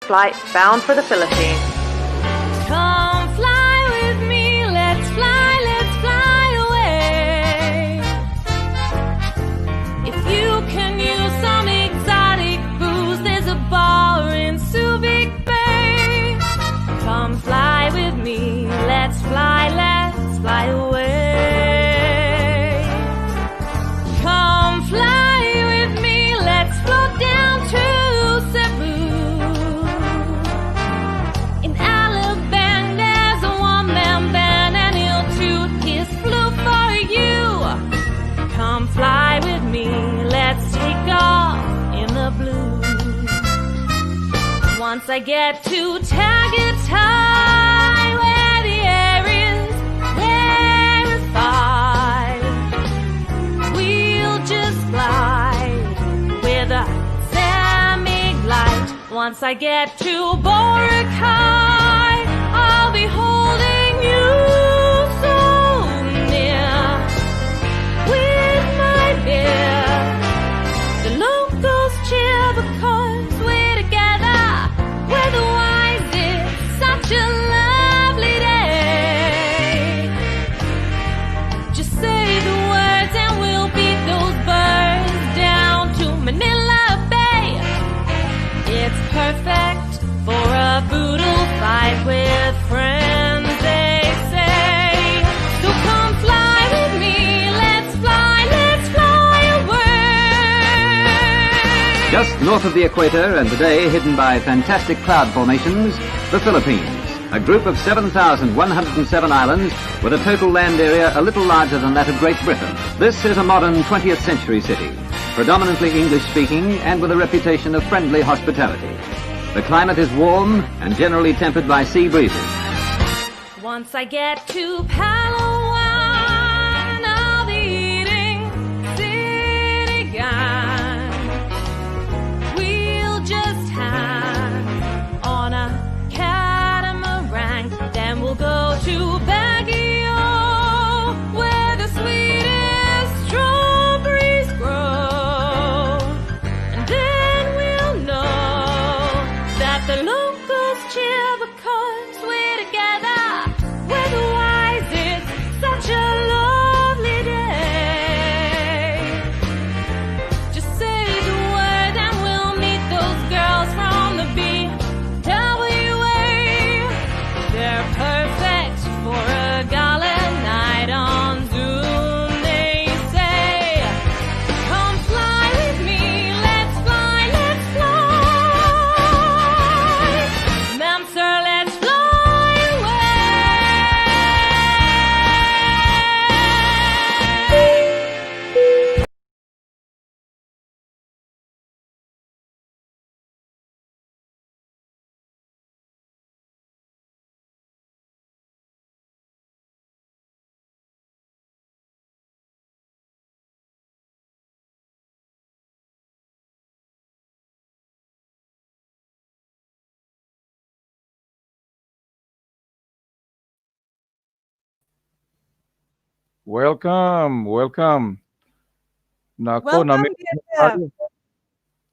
flight bound for the Philippines. Come fly with me, let's fly away. If you can use some exotic booze, there's a bar in Subic Bay. Come fly with me, let's fly away. Come fly with me, let's float down to Cebu. In Alabama, there's a one-man band and he'll toot his flute for you. Come fly with me, let's take off in the blue. Once I get to Tagaytay, where the air is rarefied, we'll just glide with a semi-glide. Once I get to Boracay, I'll be holding you so near with my beer. The locals cheer because we're together. Weather-wise, it's such a lovely day. Just say the words and we'll beat those birds down to Manila Bay. It's perfect for a boodle fight with friends, they say. So come fly with me, let's fly away. Just north of the equator and today hidden by fantastic cloud formations, the Philippines. A group of 7,107 islands with a total land area a little larger than that of Great Britain. This is a modern 20th century city, predominantly English-speaking and with a reputation of friendly hospitality. The climate is warm and generally tempered by sea breezes. Once I get to Palawan, I'll be eating sinigang. We'll just hang on a catamaran, then we'll go to Baguio, where the sweetest strawberries grow. And then we'll know that the locals cheer because we're together. Weather-wise, it's such a lovely day. Just say the word and we'll meet those girls from the BWA. They're perfect for a gala night on Zoom, they say. Come fly with me, let's fly. Ma'am, sir, let's fly away. Welcome. Nako, Welcome, BFF.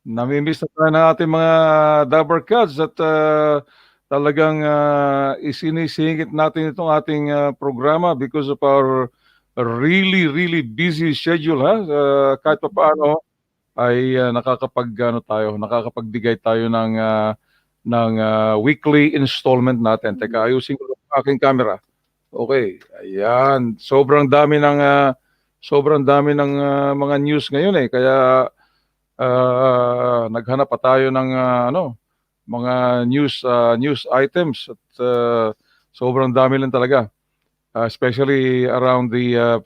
namimiss na tayo ng ating mga Dabber Cats at talagang isinisingit natin itong ating programa because of our really busy schedule, ha? Kahit pa paano ay nakakapagbigay tayo ng weekly installment natin. Teka, ayusin ko ang aking camera. Okay, ayan. Sobrang dami ng mga news ngayon eh. Kaya naghanap pa tayo ng mga news items at sobrang dami lang talaga. Especially around the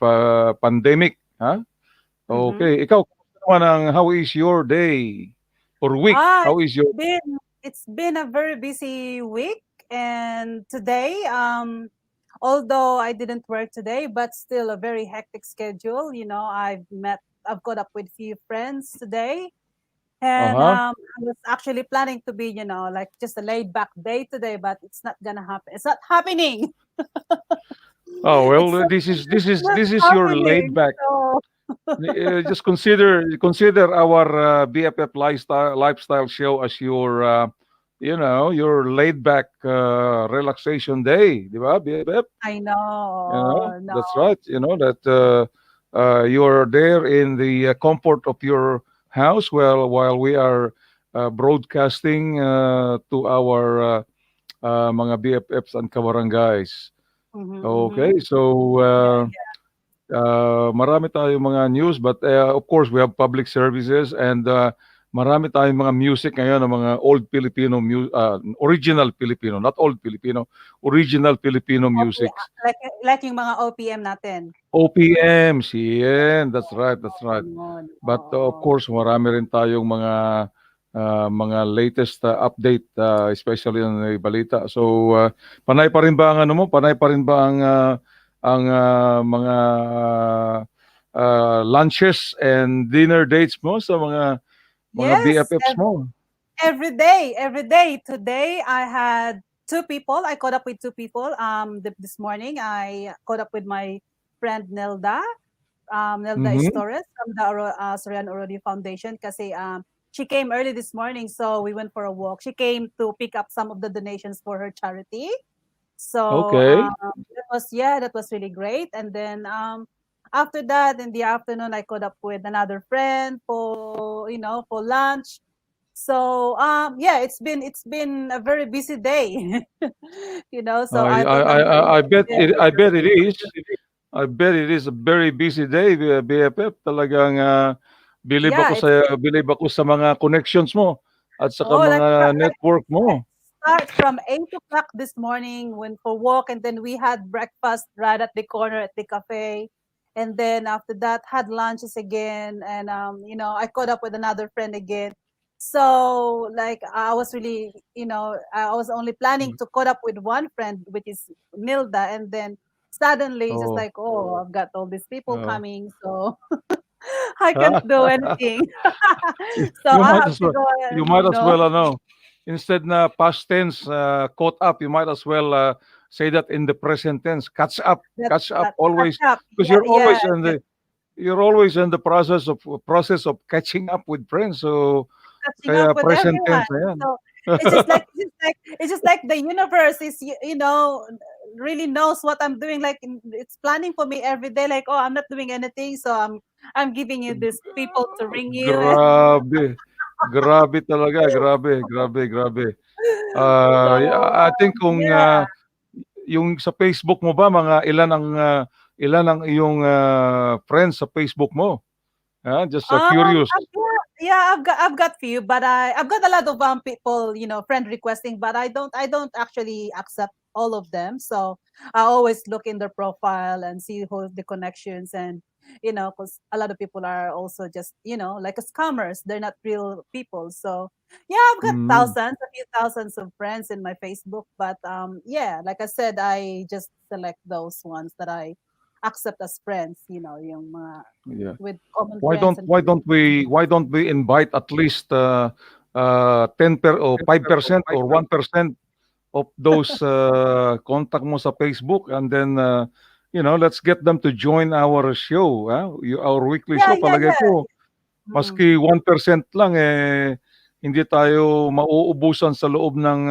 pandemic, ha? Okay, ikaw how is your day or week? How is your It's been a very busy week, and today although I didn't work today, but still a very hectic schedule. You know, I've caught up with a few friends today. And I was actually planning to be, like just a laid back day today, but it's not gonna happen. It's not happening. Oh well, this is your laid back. So Just consider our BFF lifestyle show as your your laid back relaxation day, di ba, BFF? I know. No. That's right. That you're there in the comfort of your house while we are broadcasting to our mga BFFs and kabarangays. Mm-hmm. Okay, so Yeah, marami tayong mga news, but of course we have public services, and marami tayong mga music ngayon ng mga old Filipino original Filipino, not old Filipino, original Filipino OPM, musics. like yung mga OPM natin. OPMs, yan. That's right, that's right. Yun, But of oo. course, marami rin tayong mga latest update, especially ng balita. So, panay pa rin ba ang ano mo? Panay pa rin ba ang mga lunches and dinner dates mo sa mga Yes, BFFs mo? every day, every day. Today I had two people. I caught up with two people. This morning I caught up with my friend Nelda. Nelda Mm-hmm. Estores from the Sorian Orodi Foundation kasi she came early this morning, so we went for a walk. She came to pick up some of the donations for her charity. So Okay. that was really great. And then after that, in the afternoon, I caught up with another friend for for lunch. So yeah, it's been a very busy day. So I, I I, thought I'm I, going I I to bet share. it, I bet it is. I bet it is a very busy day, BFF. Talagang Yeah, believe ako sa mga connections mo at saka oh like mga network Like mo. start from 8 o'clock this morning, went for walk, and then we had breakfast right at the corner at the cafe. And then after that had lunches again, and I caught up with another friend again. So like I was really, I was only planning to caught up with one friend, which is Nilda, and then suddenly it's just Oh. like, oh, I've got all these people Oh. coming, so I can't do anything. So you I might have as to well go you and might as well instead na past tense caught up, you might as well say that in the present tense. that Catch up that catch always, up. because Yeah, yeah. you're always in the process of catching up with friends. So Catching up kaya with present everyone. tense na yan. So it's just like the universe is really knows what I'm doing. Like it's planning for me every day. Like, oh, I'm not doing anything, so I'm giving you these people to ring you. Grabe. Grabe talaga, grabe, grabe, grabe. So I think kung yeah. yung sa Facebook mo ba, mga ilan ang iyong friends sa Facebook mo? Just curious. I've got few, but I've got a lot of people, friend requesting, but I don't actually accept all of them. So I always look in their profile and see who the connections, and because a lot of people are also just like a scammers. They're not real people. So yeah, I've got Mm, a few thousands of friends in my Facebook, but yeah, like I said, I just select those ones that I accept as friends. Yung mga yeah. with common Why friends don't and why don't we why don't we invite at least 10 or 5% or 1% of those contact mo sa Facebook, and then let's get them to join our show, our weekly yeah, show. yeah, Palagay yeah. ko Mm. maski 1% lang, hindi tayo mauubusan sa loob ng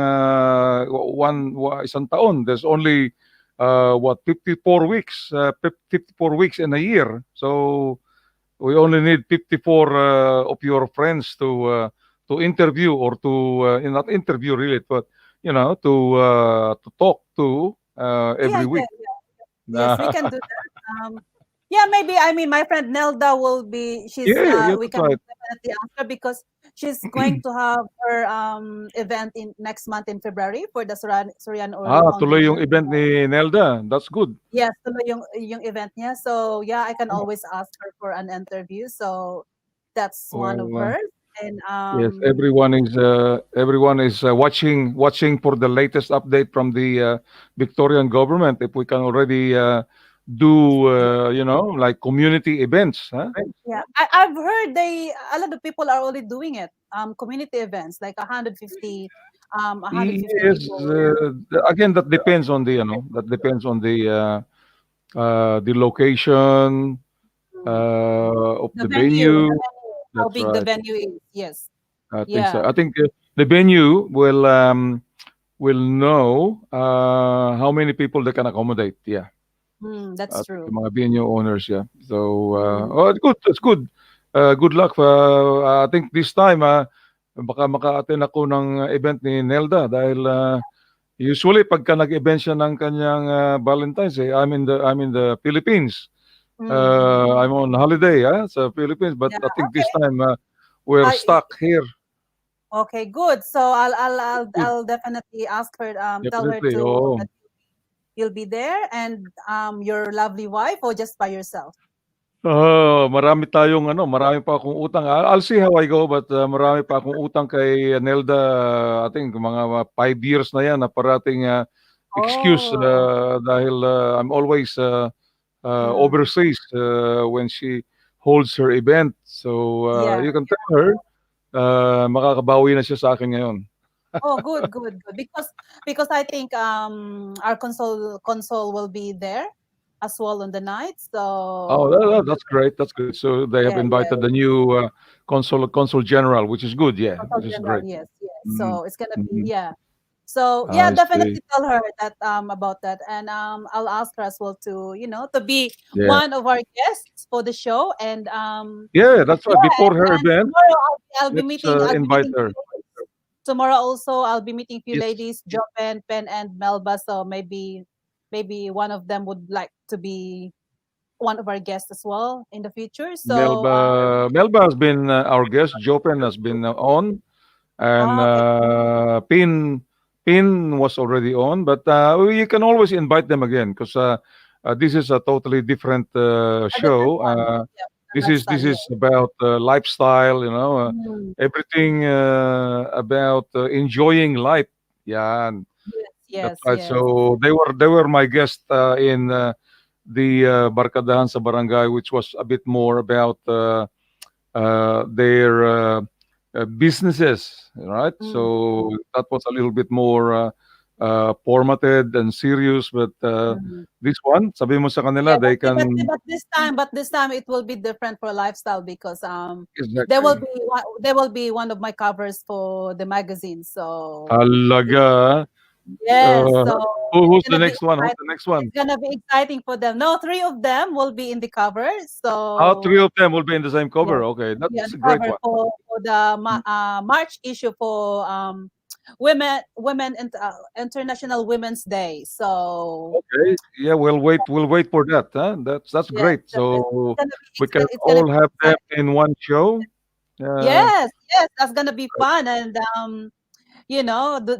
isang taon. There's only 54 weeks, 54 weeks in a year. So we only need 54 of your friends to interview, or to not interview really, but to talk to Yeah, every yeah, week. yeah. Yes, we can do that. Yeah, maybe I mean my friend Nelda will be. She's Yeah, yeah, we that's can right. definitely ask her because she's going to have her event in next month in February for the Sorian Orly Tuloy yung Foundation. event ni Nelda. That's good. Yes, tuloy yung event niya. So yeah, I can always ask her for an interview. So that's one of Well, hers. And yes, everyone is watching for the latest update from the Victorian government. If we can already do like community events, huh? yeah, I've heard a lot of people are already doing it. Community events like 150 Yes, people. again, that depends on the location Mm. of the venue. The venue, how That's big the right. venue is. Yes. I think so. Yeah. I think the venue will know how many people they can accommodate. Yeah. That's true. Yung mga venue owners, yeah. So, Mm. it's good. It's good. Good luck. I think this time, baka maka-attend ako ng event ni Nelda dahil usually pagka nag-event siya ng kanyang Valentine's, I'm in the Philippines. I'm on holiday, sa Philippines, but Yeah. I think Okay. this time we're I- stuck here. Okay, good. So Good. I'll definitely ask her, tell her Definitely. to Oo. that you'll be there, and your lovely wife, or just by yourself. Marami pa akong utang. I'll see how I go, but marami pa akong utang kay Nelda. I think mga 5 years na yan na parating excuse Oh. dahil I'm always overseas when she holds her event. So Yeah. you can tell her makakabawi na siya sa akin ngayon. Oh, good. Because I think our console will be there as well on the night. Oh, So that's great. That's good. So they have yeah, invited the new consul general, which is good. Yeah, console which is general, great. yes. Mhm. So it's gonna be, Mhm. yeah. So yeah, I see. definitely tell her that about that, and I'll ask her as well to to be Yeah. one of our guests for the show, and Yeah, that's why yeah, before her and event, tomorrow I'll be let's meeting invite her. few ladies. Tomorrow also I'll be meeting few Yes, ladies, Jo and Pen and Melba. So maybe one of them would like to be one of our guests as well in the future. So Melba has been our guest. Jopen has been on, and okay, Pin was already on. But you can always invite them again because this is a totally different a different show. one. Yeah, the This lifestyle. is Yeah. about lifestyle. Mm, Everything about enjoying life. Yeah, and that's yes, right. yes. So they were my guest in the Barkadahan sa Barangay, which was a bit more about their businesses, right? Mm, So that was a little bit more formatted and serious. But mm. this one, sabi mo sa kanila, Yeah, they can but this time it will be different for lifestyle, because exactly. there will be one of my covers for the magazine. So Talaga. yes, so it's Who's the gonna be next one? Who's exciting. the next one? It's gonna be exciting for them. No, three of them will be in the cover. Three So of them will be in the same yeah, cover. Okay, be on that's the a great cover one. for the March issue for women International Women's Day. So Okay. Yeah, we'll wait. We'll wait for that. Huh? That's yes, great. So we can it's gonna all be have them exciting. in one show. Uh, Yes, yes, that's gonna be fun, and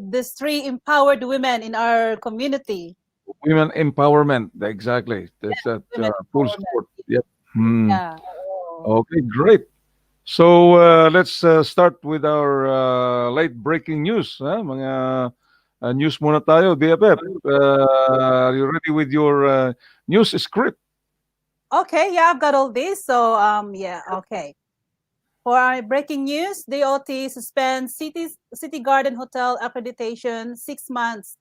these three empowered women in our community. Women empowerment. Exactly. That's that Women full empowerment. support. Yep. Hmm. Yeah. Oh. Okay, great. So let's start with our late breaking news. Mga news muna tayo, BFF. Are you ready with your news script? Okay, yeah, I've got all this. So yeah, okay. For our breaking news, DOT suspends City Garden Hotel accreditation 6 months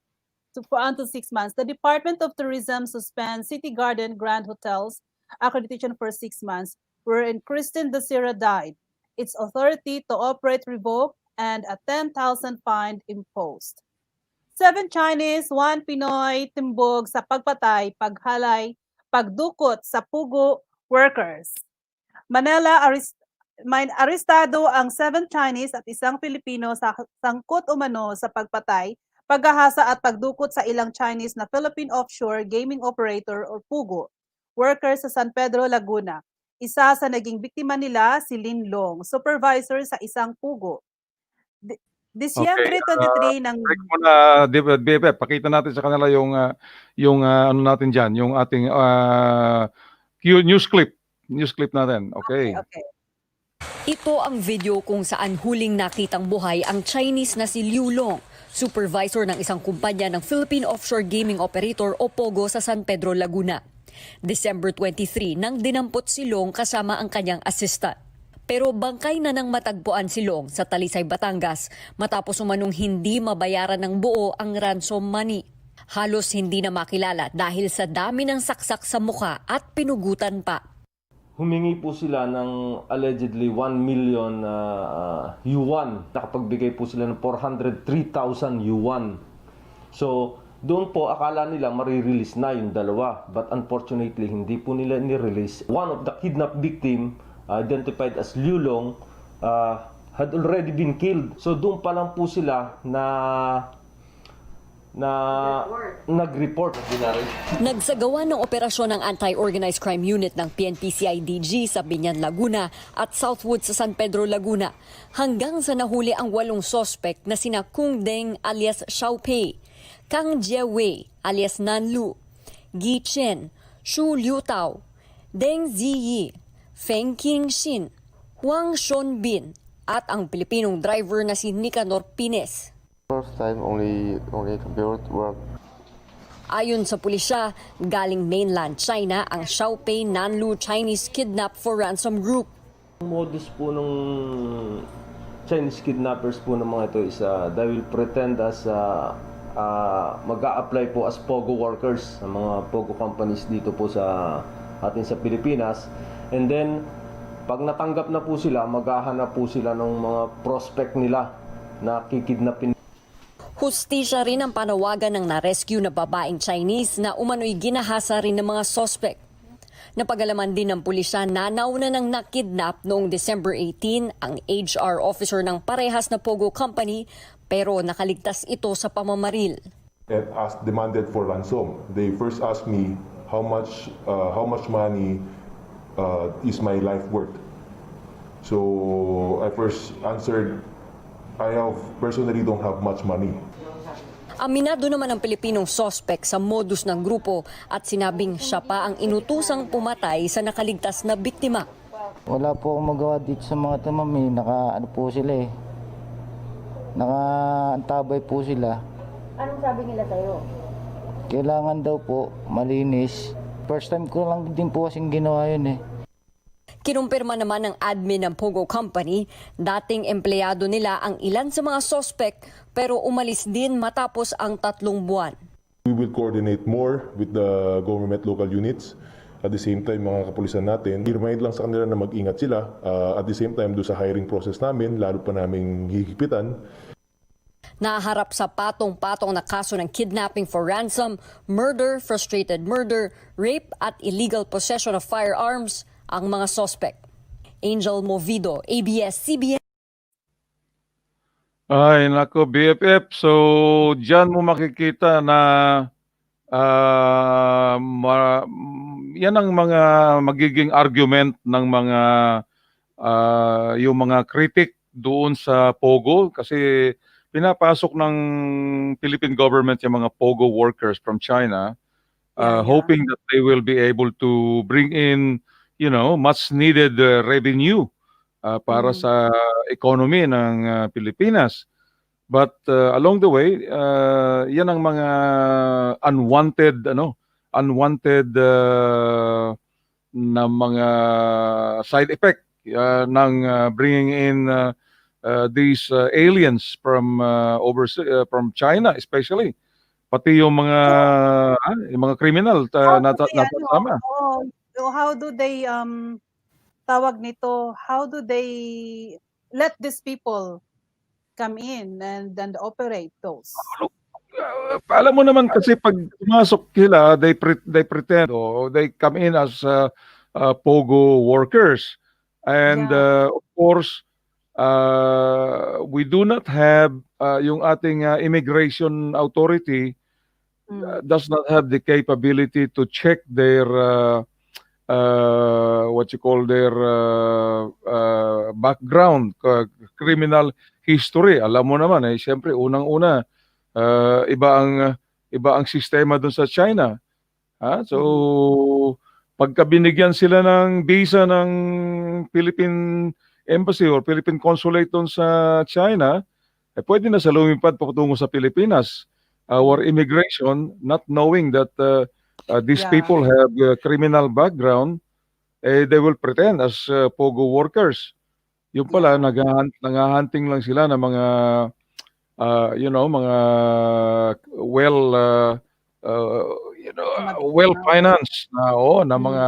for until 6 months. The Department of Tourism suspends City Garden Grand Hotels accreditation for 6 months, wherein Kristen Desira died. Its authority to operate revoked and a 10,000 fine imposed. 7 Chinese, 1 Pinoy timbog sa pagpatay, paghalay, pagdukot sa pugo workers. Manila arestado ang 7 Chinese at isang Pilipino sa sangkot umano sa pagpatay, paghahasa at pagdukot sa ilang Chinese na Philippine Offshore Gaming Operator o PUGO workers sa San Pedro, Laguna. Isa sa naging biktima nila si Lin Long, supervisor sa isang PUGO. Okay. Disyembre 23 ng Break muna, BFF. Pakita natin sa kanila yung ano natin diyan, yung ating news clip. News clip natin. Okay. okay. Ito ang video kung saan huling nakitang buhay ang Chinese na si Liu Long, supervisor ng isang kumpanya ng Philippine Offshore Gaming Operator o POGO sa San Pedro, Laguna. December 23 nang dinampot si Long kasama ang kanyang assistant. Pero bangkay na nang matagpuan si Long sa Talisay, Batangas matapos umanong hindi mabayaran ng buo ang ransom money. Halos hindi na makilala dahil sa dami ng saksak sa mukha at pinugutan pa. Humingi po sila ng allegedly 1 million yuan. Nakapagbigay po sila ng 403,000 yuan. So, doon po akala nila marirelease na yung dalawa. But unfortunately, hindi po nila ni-release. One of the kidnapped victim, identified as Liu Long, had already been killed. So, doon pa lang po sila nag-report. Nagsagawa ng operasyon ng Anti-Organized Crime Unit ng PNP-CIDG sa Binyan, Laguna at Southwood sa San Pedro, Laguna hanggang sa nahuli ang 8 sospek na sina Kung Deng alias Xiaopei, Kang Jiewei alias Nanlu, Gi Chen, Shu Liutao, Deng Ziyi, Feng Qingxin, Huang Shonbin at ang Pilipinong driver na si Nicanor Pines. First time only computer work. Ayon sa pulisya, galing mainland China ang Xiaopei Nanlu Chinese Kidnap for Ransom Group. Ang modus po ng Chinese kidnappers po ng mga ito is they will pretend as mag-a-apply po as POGO workers sa mga POGO companies dito po sa atin sa Pilipinas. And then, pag natanggap na po sila, maghahanap po sila ng mga prospect nila na kikidnapin. Hustisya rin ang panawagan ng na-rescue na babaeng Chinese na umano'y ginahasa rin ng mga sospek. Napagalaman din ng pulisya na nauna ng nakidnap noong December 18 ang HR officer ng parehas na Pogo Company pero nakaligtas ito sa pamamaril. And demanded for ransom. They first asked me how much money is my life worth. So I first answered, I personally don't have much money. Aminado naman ang Pilipinong sospek sa modus ng grupo at sinabing siya pa ang inutusang pumatay sa nakaligtas na biktima. Wala po akong magawa dito sa mga tamami. Naka-ano po sila eh. Naka-antabay po sila. Anong sabi nila sa'yo? Kailangan daw po malinis. First time ko lang din po kasing ginawa yun eh. Kinumpirma naman ng admin ng Pogo Company, dating empleyado nila ang ilan sa mga sospek pero umalis din matapos ang 3 buwan. We will coordinate more with the government local units. At the same time, mga kapulisan natin, i-remind lang sa kanila na mag-ingat sila. At the same time, doon sa hiring process namin, lalo pa naming hihipitan. Naharap sa patong-patong na kaso ng kidnapping for ransom, murder, frustrated murder, rape at illegal possession of firearms ang mga sospek. Angel Movido, ABS-CBN. Ay, nako, BFF. So, dyan mo makikita na yan ang mga magiging argument ng mga yung mga critic doon sa Pogo kasi pinapasok ng Philippine government yung mga Pogo workers from China hoping that they will be able to bring in much needed revenue para sa economy ng Pilipinas. But along the way, yan ang mga unwanted na mga side effect ng bringing in these aliens from from China especially. Pati yung mga criminal natasama. How do they tawag nito? How do they let these people come in and then operate those? Alam mo naman kasi pag pumasok sila, they pretend they come in as Pogo workers. And of course, we do not have yung ating immigration authority does not have the capability to check their their background, criminal history. Alam mo naman siyempre unang-una iba ang sistema doon sa China. So pagka binigyan sila ng visa ng Philippine Embassy or Philippine Consulate doon sa China, pwede na sa lumipad patungo sa Pilipinas. Our immigration, not knowing that these people have criminal background, they will pretend as Pogo workers. Yung pala, nag-hunting lang sila ng mga, mga well-financed na mga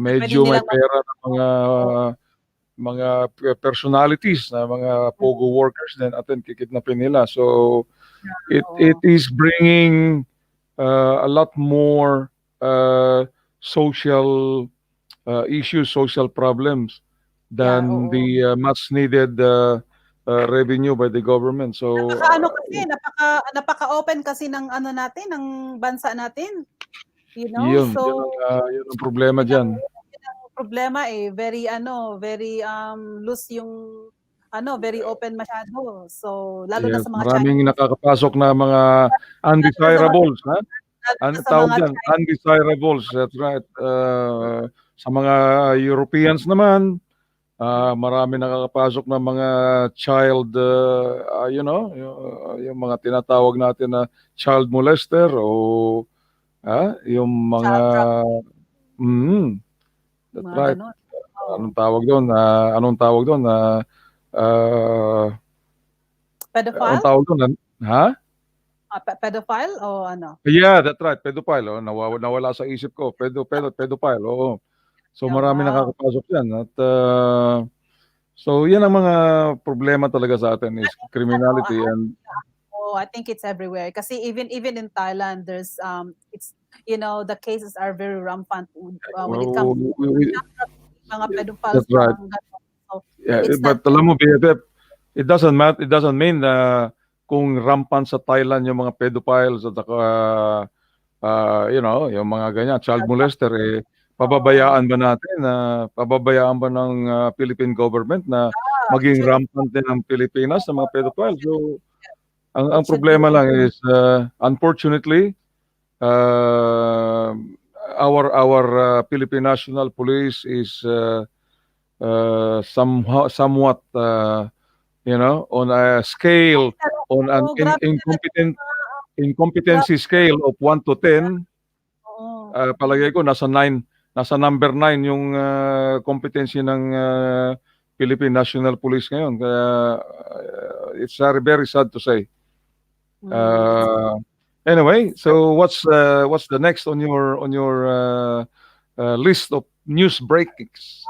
medyo may nilang pera ng mga personalities na mga pogo workers din atin kikidnapin nila. So it is bringing a lot more social issues, social problems than the much needed revenue by the government. So Napaka-ano kasi, napaka-open kasi ng ano natin, ng bansa natin. You know? yun So, yun ang problema diyan. yun ang problema very loose yung very open masyado. So, lalo na Yes, sa mga maraming Chinese. nakakapasok na mga undesirables, ha? Ano sa tawag mga dyan? Undesirables, that's right. Sa mga Europeans naman, marami nakakapasok na mga child, yung mga tinatawag natin na child molester o yung mga, that's mga right. ganon. Anong tawag doon? Anong tawag doon? Anong Pedophile? tawag doon? Ha? Pedophile o ano? Yeah, that's right. Pedophile. Oh. Nawala sa isip ko. Pedophile. Oo. So marami nakakapasok yan. At so yan ang mga problema talaga sa atin is criminality and I think it's everywhere. Kasi even in Thailand, there's it's the cases are very rampant when it comes to mga pedophiles. that's right. So, Yeah, it's but not alam mo, BFF, it doesn't matter. It doesn't mean na kung rampant sa Thailand yung mga pedophiles at saka yung mga ganyan, child molester, pababayaan ba natin pababayaan ba ng Philippine government na maging rampant din ang Pilipinas sa mga pedophiles? So, ang problema lang is, unfortunately, our Philippine National Police is somewhat, on a scale, on an incompetency scale of 1 to 10, palagay ko nasa number 9 yung competency ng Philippine National Police ngayon. Kaya it's very sad to say. Anyway, so what's the next on your list of news breakings?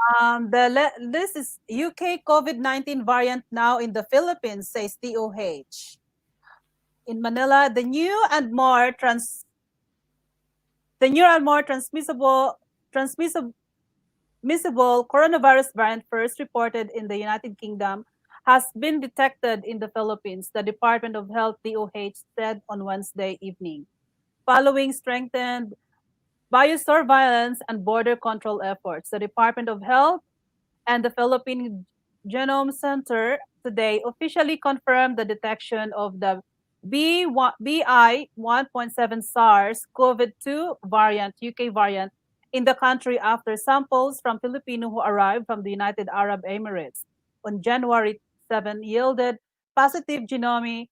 This is UK COVID-19 variant now in the Philippines, says DOH. In Manila, the new and more transmissible coronavirus variant first reported in the United Kingdom has been detected in the Philippines, the Department of Health DOH said on Wednesday evening, following strengthened biosurveillance and border control efforts. The Department of Health and the Philippine Genome Center today officially confirmed the detection of the BI.1.7 SARS-CoV-2 variant, UK variant, in the country after samples from Filipino who arrived from the United Arab Emirates on January 7 yielded positive genome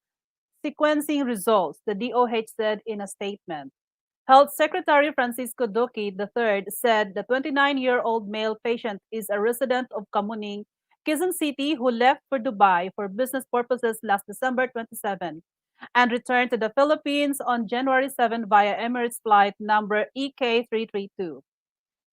sequencing results, the DOH said in a statement. Health Secretary Francisco Duque III said the 29-year-old male patient is a resident of Kamuning, Quezon City, who left for Dubai for business purposes last December 27 and returned to the Philippines on January 7 via Emirates flight number EK332.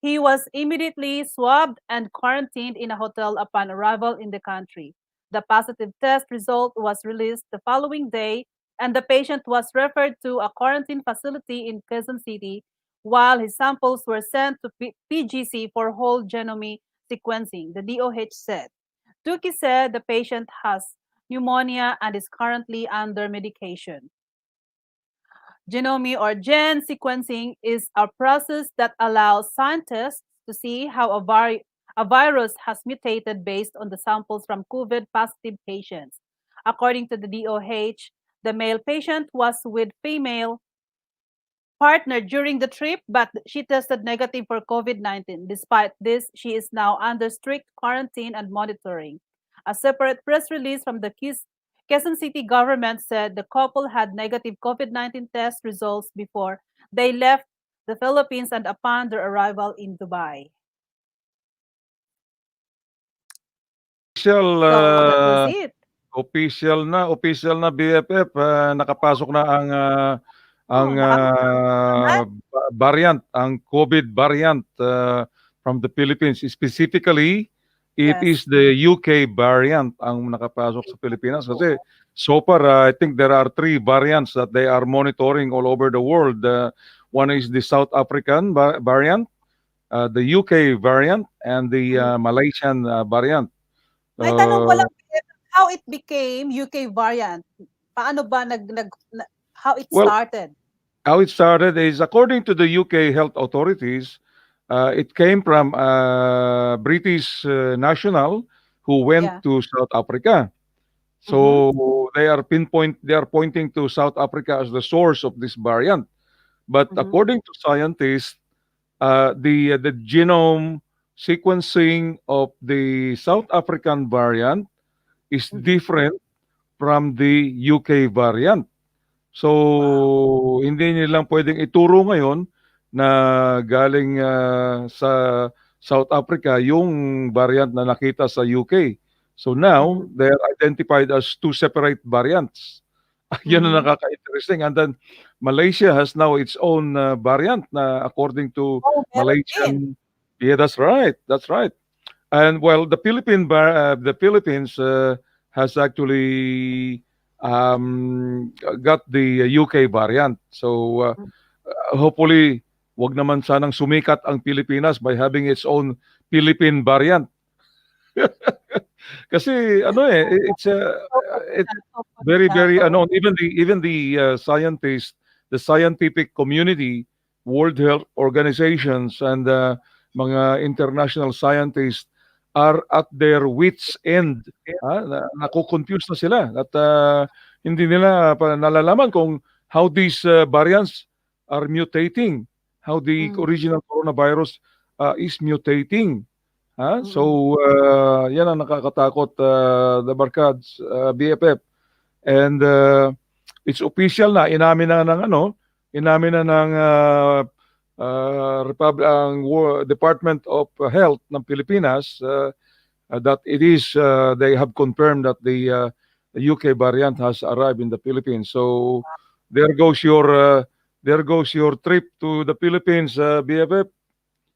He was immediately swabbed and quarantined in a hotel upon arrival in the country. The positive test result was released the following day, and the patient was referred to a quarantine facility in Quezon City, while his samples were sent to PGC for whole genome sequencing, the DOH said. Duque said the patient has pneumonia and is currently under medication. Genome or gen sequencing is a process that allows scientists to see how a virus has mutated based on the samples from COVID-positive patients. According to the DOH, the male patient was with female partner during the trip, but she tested negative for COVID-19. Despite this, she is now under strict quarantine and monitoring. A separate press release from the Quezon City government said the couple had negative COVID-19 test results before they left the Philippines and upon their arrival in Dubai. Official, that was it. official na BFF, nakapasok na ang variant, ang COVID variant from the Philippines. Specifically, it Yes. is the UK variant ang nakapasok sa Pilipinas. Kasi so far, I think there are 3 variants that they are monitoring all over the world. One is the South African variant, the UK variant, and the Malaysian variant. May tanong ko Uh, lang, how it became UK variant? Paano ba how it well, started? how it started is according to the UK health authorities, it came from a British national who went Yeah. to South Africa. Mm-hmm. So they are pointing to South Africa as the source of this variant. But Mm-hmm. according to scientists, the genome sequencing of the South African variant is Mm-hmm. different from the UK variant. Wow. So, hindi nilang pwedeng ituro ngayon na galing sa South Africa yung variant na nakita sa UK. So now, Mm-hmm. they are identified as 2 separate variants. Yun ang Mm-hmm. nakaka-interesting. And then, Malaysia has now its own variant na according to Oh, meron din. Malaysian. Yeah, that's right. That's right. And well, the Philippines has actually got the UK variant. So hopefully, wag naman sanang sumikat ang Pilipinas by having its own Philippine variant. Kasi ano it's Hopefully very not. very Oo. ano even the scientists, the scientific community, World Health Organizations and mga international scientists are at their wits end. Nako-confuse na sila at hindi nila pa nalalaman kung how these variants are mutating, how the Mm, original coronavirus is mutating. mm, So, yan ang nakakatakot, the Barkads, BFF. And it's official na, inamin na ng Department of Health ng Pilipinas that they have confirmed that the UK variant has arrived in the Philippines. So, there goes your trip to the Philippines, BFF.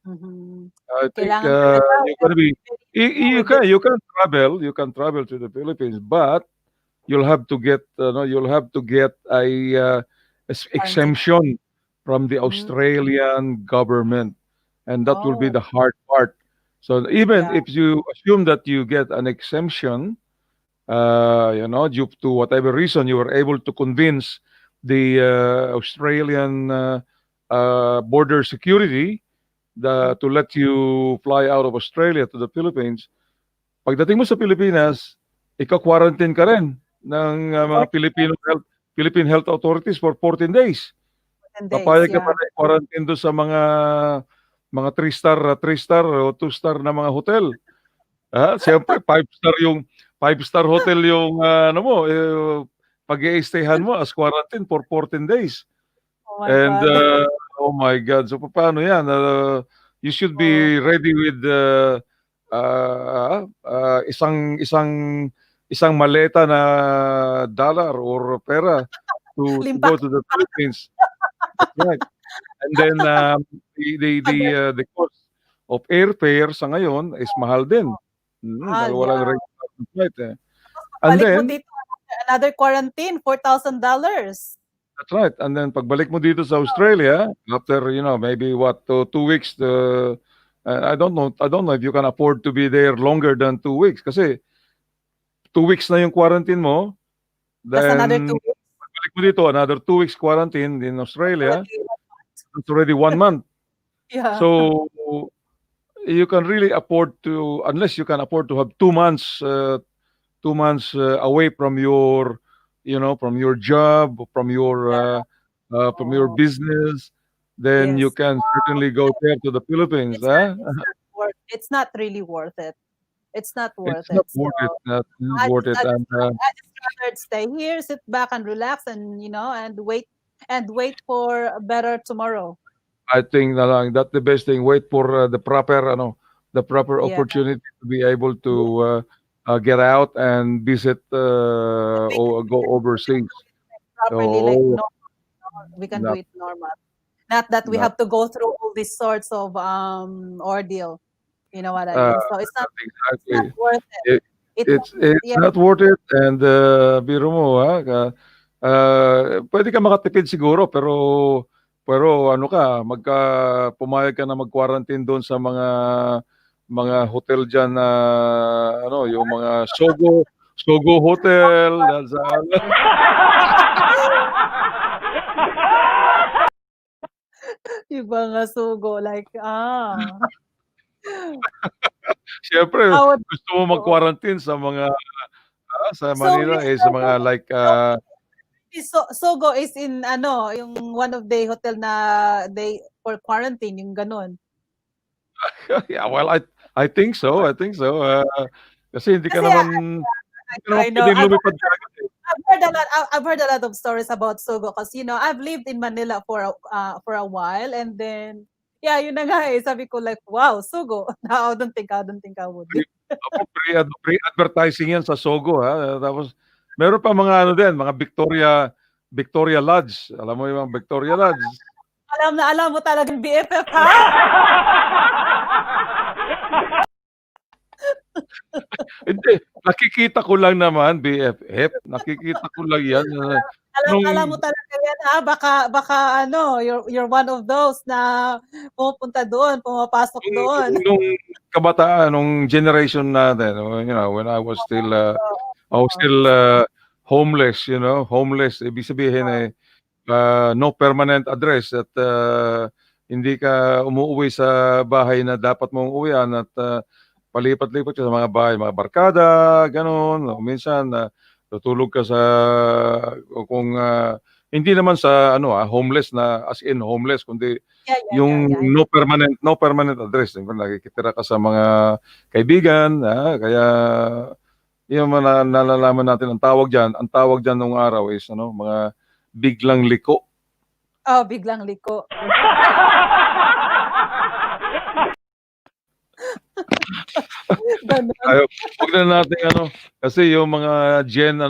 mhm. I think Kailangan talaga you're gonna be with this you can travel to the Philippines, but you'll have to get a quarantine. exemption from the Mhm. Australian government, and that will be Oh, the hard part. So even yeah. if you assume that you get an exemption, due to whatever reason you were able to convince the Australian border security Mm, to let you fly out of Australia to the Philippines, pagdating mo sa Pilipinas, ika-quarantine ka rin ng mga 14 Philippine Health Authorities for 14 days. days, Papayag ka pa yeah. na i-quarantine doon sa mga 3-star o 2-star na mga hotel. Siyempre 5-star hotel yung pag-i-stayhan mo as quarantine for 14 days. Oh my And God. oh my God, so paano 'yan? You should Oo. be ready with isang isang isang maleta na dollar or pera to go Limpak. to the Philippines. That's right. And then the cost of airfare sa ngayon is mahal din. Mahal, Dahil walang yeah. regular flight eh. Tapos And pagbalik mo then dito, another quarantine, $4,000. that's right. And then pagbalik mo dito sa Australia, after maybe what 2 weeks, I don't know if you can afford to be there longer than 2 weeks kasi 2 weeks na yung quarantine mo, Plus another then 2 weeks pagbalik mo dito another 2 weeks quarantine in Australia, already. it's already 1 month. Yeah. So you can really afford to, unless you can afford to have 2 months, 2 months away from from your job, Yeah. from your Oh, business, then you yes. can certainly go there to the Philippines. It's not really worth it. It's not worth It's not it. So worth it. Not worth it. And I just rather stay here, sit back and relax and and wait for a better tomorrow. I think na lang that's the best thing. Wait for the proper Yeah. opportunity to be able to get out and visit And we or go can overseas. properly like Oh, normal. We can do no, it normal. Not that we Not, have to go through all these sorts of ordeal. You know what I uh, mean? So it's not not exactly. worth it. It, It's it's yeah. not worth it, and biro mo pwede ka makatipid siguro, pero ano ka, pumayag ka na mag-quarantine doon sa mga hotel diyan na ano, yung mga Sogo Hotel, sa ano. Iba nga sugo like Siyempre I would gusto mo oo. mag-quarantine sa So Manila, yes, sa mga like, Sogo is in ano, yung one of the hotel na they for quarantine, yung gano'n. yeah, well, I think so, kasi Kasi hindi ka naman I know puwedeng lumipad kaagad, eh. I've heard a lot of stories about Sogo because I've lived in Manila for a while, and then yeah, yun na nga eh, sabi ko like, wow, Sogo. No, I don't think I would. Free Opo, free advertising 'yan sa Sogo, tapos meron pa mga ano din, mga Victoria Lodge. Alam mo yung mga Victoria Lodge? Alam na alam mo talagang BFF, ha? Hindi, nakikita ko lang naman BFF, nakikita ko lang 'yan, nung Alam mo talaga yan, ha? Baka ano, you're one of those na pumupunta doon, pumapasok doon. nung kabataan, nung generation natin, when I was still, homeless, homeless. Ibig sabihin, no permanent address at, hindi ka umuuwi sa bahay na dapat mong uwian at, palipat-lipat ka sa mga bahay, mga barkada, gano'n. O minsan, tutulog ka kung, hindi naman sa ano, homeless na as in homeless, kundi yung Yeah. no permanent address. Siyempre nakikitira ka sa mga kaibigan, kaya yung nalalaman natin ang tawag diyan nung araw is ano, mga biglang liko. Oh, biglang liko. Ganun. Wag na nating ano, kasi yung mga Gen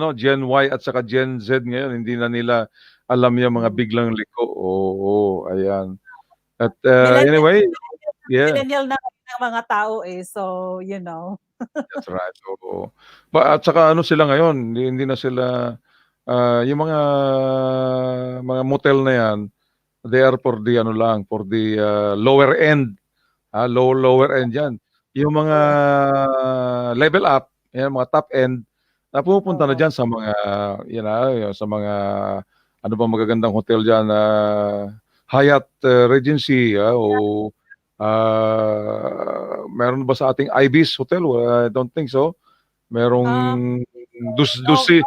Y at saka Gen Z ngayon hindi na nila alam yung mga biglang liko. Oo, ayan. At, Millennial anyway, yeah. millennial na kami ng mga tao eh, so That's right, oo. At saka ano sila ngayon, hindi na sila, yung mga motel na 'yan, they are for the ano lang, for the, lower end, lower end 'yan. Yung mga level up, 'yan mga top end, na pumupunta na oo. diyan sa mga, yung sa mga ano bang magagandang hotel diyan, Hyatt, Regency, meron ba sa ating Ibis Hotel? I don't think so. Merong No, Dusi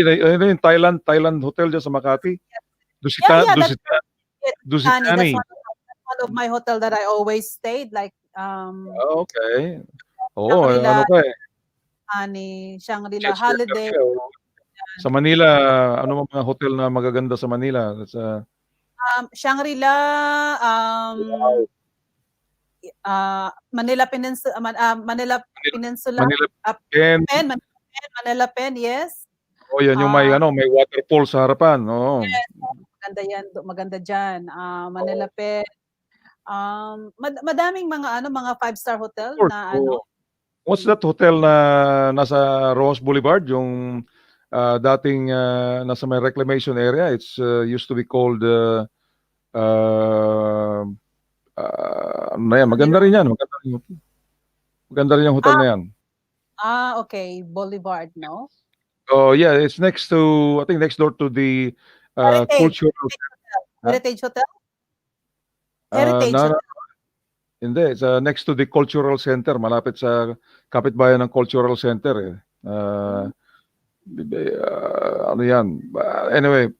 ano yung Thailand Hotel diyan sa Makati? yeah, that's Tani. Dusitani. That's one of my hotel that I always stayed, like Okay. Oo, Shangri-La, ano ka, eh, Shangri-La jet setter Holiday. ka, oh. Sa Manila, ano bang mga hotel na magaganda sa Manila? Shangri-La, Wow. Manila Peninsula, Manila Manila Peninsula, Manila Pen. Manila Pen, yes. Oh, yan yung may waterfall sa harapan, oo. Yes, maganda yan, maganda diyan. Manila Pen. Madaming mga 5-star hotel Of course, na oo. What's that hotel na nasa Rojas Boulevard, yung, dating, nasa may reclamation area? It's, used to be called, ano na yan, maganda rin yan, maganda rin yung hotel na yan. Okay, Boulevard, no? Oh, yeah, it's I think next door to the, cultural, Heritage Hotel? no, Heritage no, Hotel. hindi, it's, next to the cultural center, malapit sa kapitbayan ng cultural center, eh. Ano yan, anyway,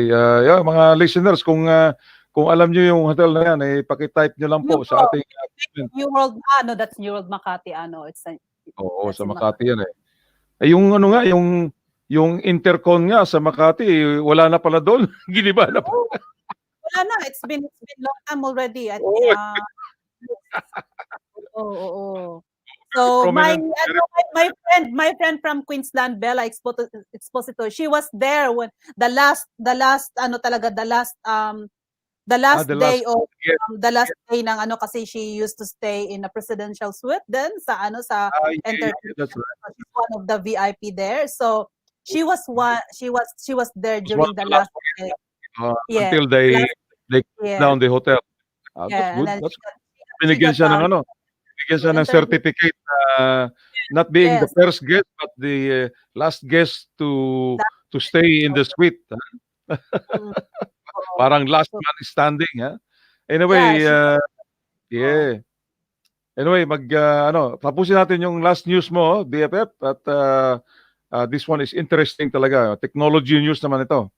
yeah, mga listeners, kung alam niyo yung hotel na yan, paki-type niyo lang po sa ating, New World, no, that's New World Makati, oo, that's sa in Makati yan, eh. Yung ano nga, yung intercon nga sa Makati, wala na pala doon. Giniba na Oh, wala na, it's been long time already. Oo. Oo. So my friend from Queensland, Bella Exposito, she was there when the last The last the day last of guest. the last day ng ano kasi she used to stay in a presidential suite then sa ano sa Yeah, entertainment. that's right. So she's one of the VIP there. So she was there It's one during of the the last last day. Yeah. until they close Yeah. down the hotel. That's Yeah. And good. then That's she binigyan got siya ng ano, binigyan to siya ng interview. certificate not being the Yes. first guest but the last guest to stay in the suite. Mm, oo. Parang last So, man standing, ha? yeah, Anyway, she yeah. Anyway, tapusin natin yung last news mo, BFF, at this one is interesting talaga. Technology news naman ito.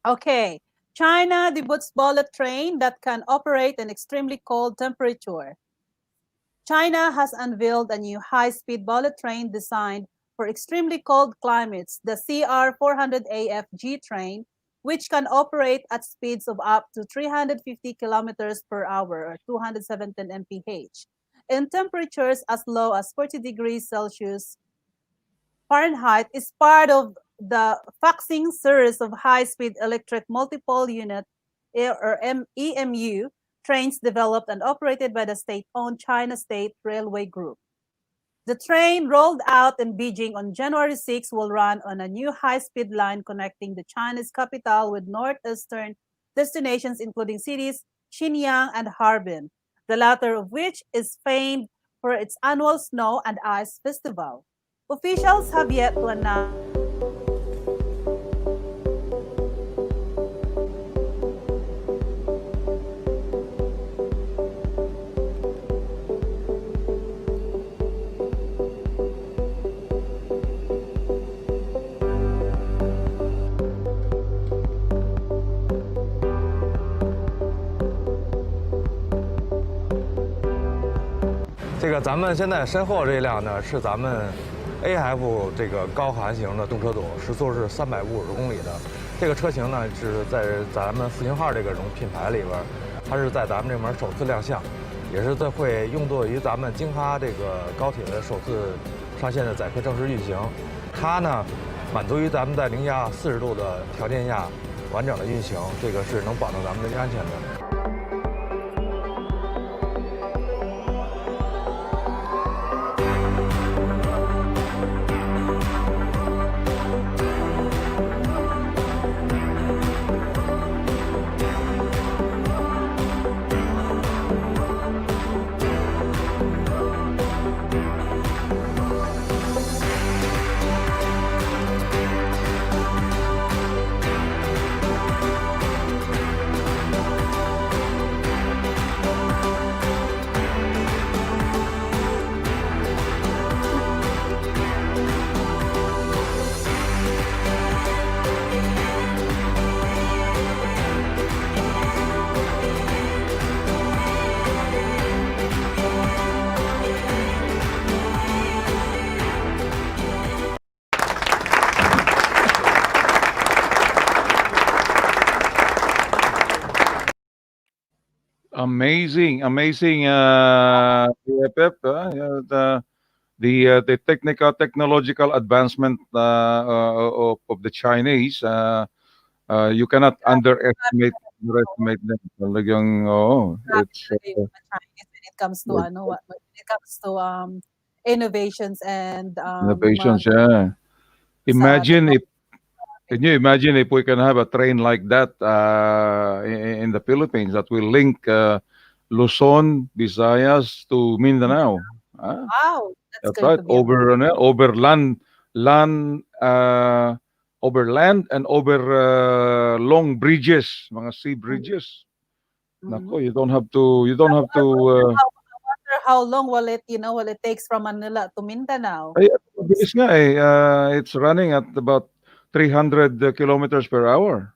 Okay. China debuts bullet train that can operate in extremely cold temperature. China has unveiled a new high-speed bullet train designed for extremely cold climates, the CR400AF-G train, which can operate at speeds of up to 350 kilometers per hour or 217 mph in temperatures as low as 40 degrees Celsius Fahrenheit is part of the Faxing series of high-speed electric multipole unit or EMU trains developed and operated by the state-owned China State Railway Group. The train rolled out in Beijing on January 6 will run on a new high-speed line connecting the Chinese capital with northeastern destinations including cities Xinyang and Harbin, the latter of which is famed for its annual snow and ice festival. Officials have yet to announce这个咱们现在身后这辆呢，是咱们 AF 这个高航型的动车组，时速是350公里的。这个车型呢，是在咱们复兴号这个品牌里边，它是在咱们这边首次亮相，也是会用作于咱们京哈这个高铁的首次上线的载客正式运行。它呢，满足于咱们在零下40度的条件下完整的运行，这个是能保证咱们的安全的。Amazing, amazing, BFF. The technological advancement of the Chinese. You cannot underestimate them. Talagang, it's Chinese when it comes to when it comes to innovations and innovations. Yeah. Imagine if Can you imagine if we can have a train like that in the Philippines that will link Luzon, Visayas to Mindanao? Ah, wow, that's that's going right. to be amazing. Over land, over land and over long bridges, mga sea bridges. Mhm. Nako, you don't have to. I wonder how long will it takes from Manila to Mindanao? Ay, mabilis nga eh. It's running at about 300 kilometers per hour.